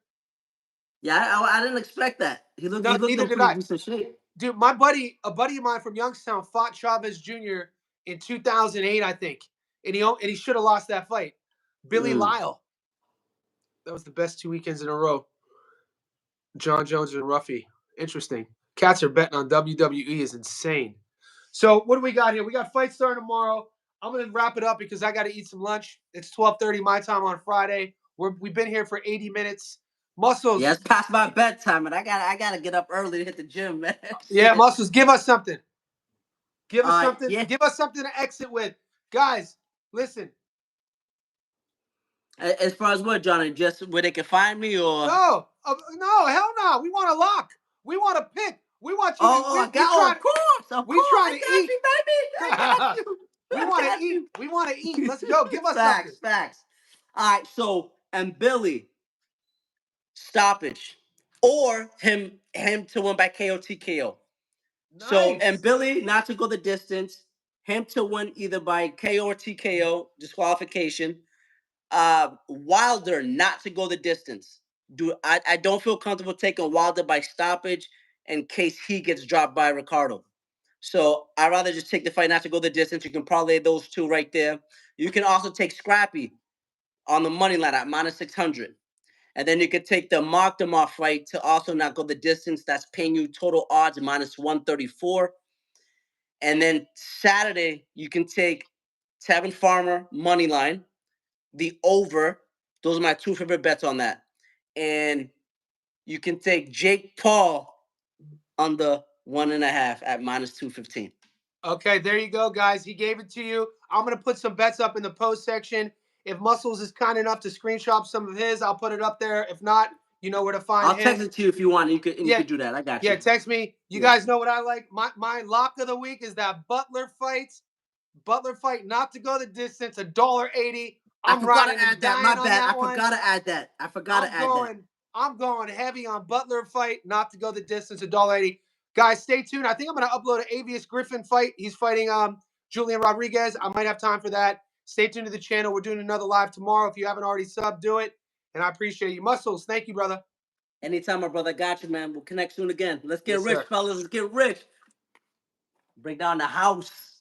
Yeah, I didn't expect that. He looked in pretty decent shape. Dude, a buddy of mine from Youngstown fought Chavez Jr. in 2008, I think, and he should have lost that fight. Billy Lyle. That was the best 2 weekends in a row. John Jones and Ruffy. Interesting. Cats are betting on WWE is insane. So what do we got here? We got fight starting tomorrow. I'm going to wrap it up because I got to eat some lunch. It's 12:30 my time on Friday. We've been here for 80 minutes. Muscles. Yeah, it's past my bedtime, and I gotta get up early to hit the gym, man. Yeah, Muscles, give us something. Give us something. Yeah. Give us something to exit with. Guys, listen. As far as what, Johnny? Just where they can find me, or no, hell no. We want a lock. We want a pick. We want you. Of Of We course, trying I to got eat. you, baby. I got you. We want to eat. We want to eat. Let's go. Give us Facts, something. facts. All right, so and Billy stoppage or him to win by KO TKO. So and Nice. Billy not to go the distance, him to win either by KO or TKO disqualification. Wilder not to go the distance. I don't feel comfortable taking Wilder by stoppage in case he gets dropped by Ricardo. So I'd rather just take the fight not to go the distance. You can parlay those two right there. You can also take Scrappy on the money line at -600. And then you could take the Mark Demar fight to also not go the distance. That's paying you total odds -134. And then Saturday, you can take Tevin Farmer money line, the over. Those are my two favorite bets on that. And you can take Jake Paul on the 1.5 at -215. Okay, there you go, guys. He gave it to you. I'm going to put some bets up in the post section. If Muscles is kind enough to screenshot some of his, I'll put it up there. If not, you know where to find I'll him. text it to you if you want. You could do that. I got you. Yeah, text me. You guys know what I like. My lock of the week is that Butler fight. Butler fight not to go the distance, $1.80. I I'm forgot riding to add and that. dying My on bad. that I one. forgot to add that. I forgot to add that. I'm going heavy on Butler fight, not to go the distance, $1.80. Guys, stay tuned. I think I'm going to upload an Avius Griffin fight. He's fighting Julian Rodriguez. I might have time for that. Stay tuned to the channel. We're doing another live tomorrow. If you haven't already subbed, do it. And I appreciate you. Muscles, thank you, brother. Anytime, my brother. Got you, man. We'll connect soon again. Let's get Yes, rich, sir. fellas. Let's get rich. Bring down the house.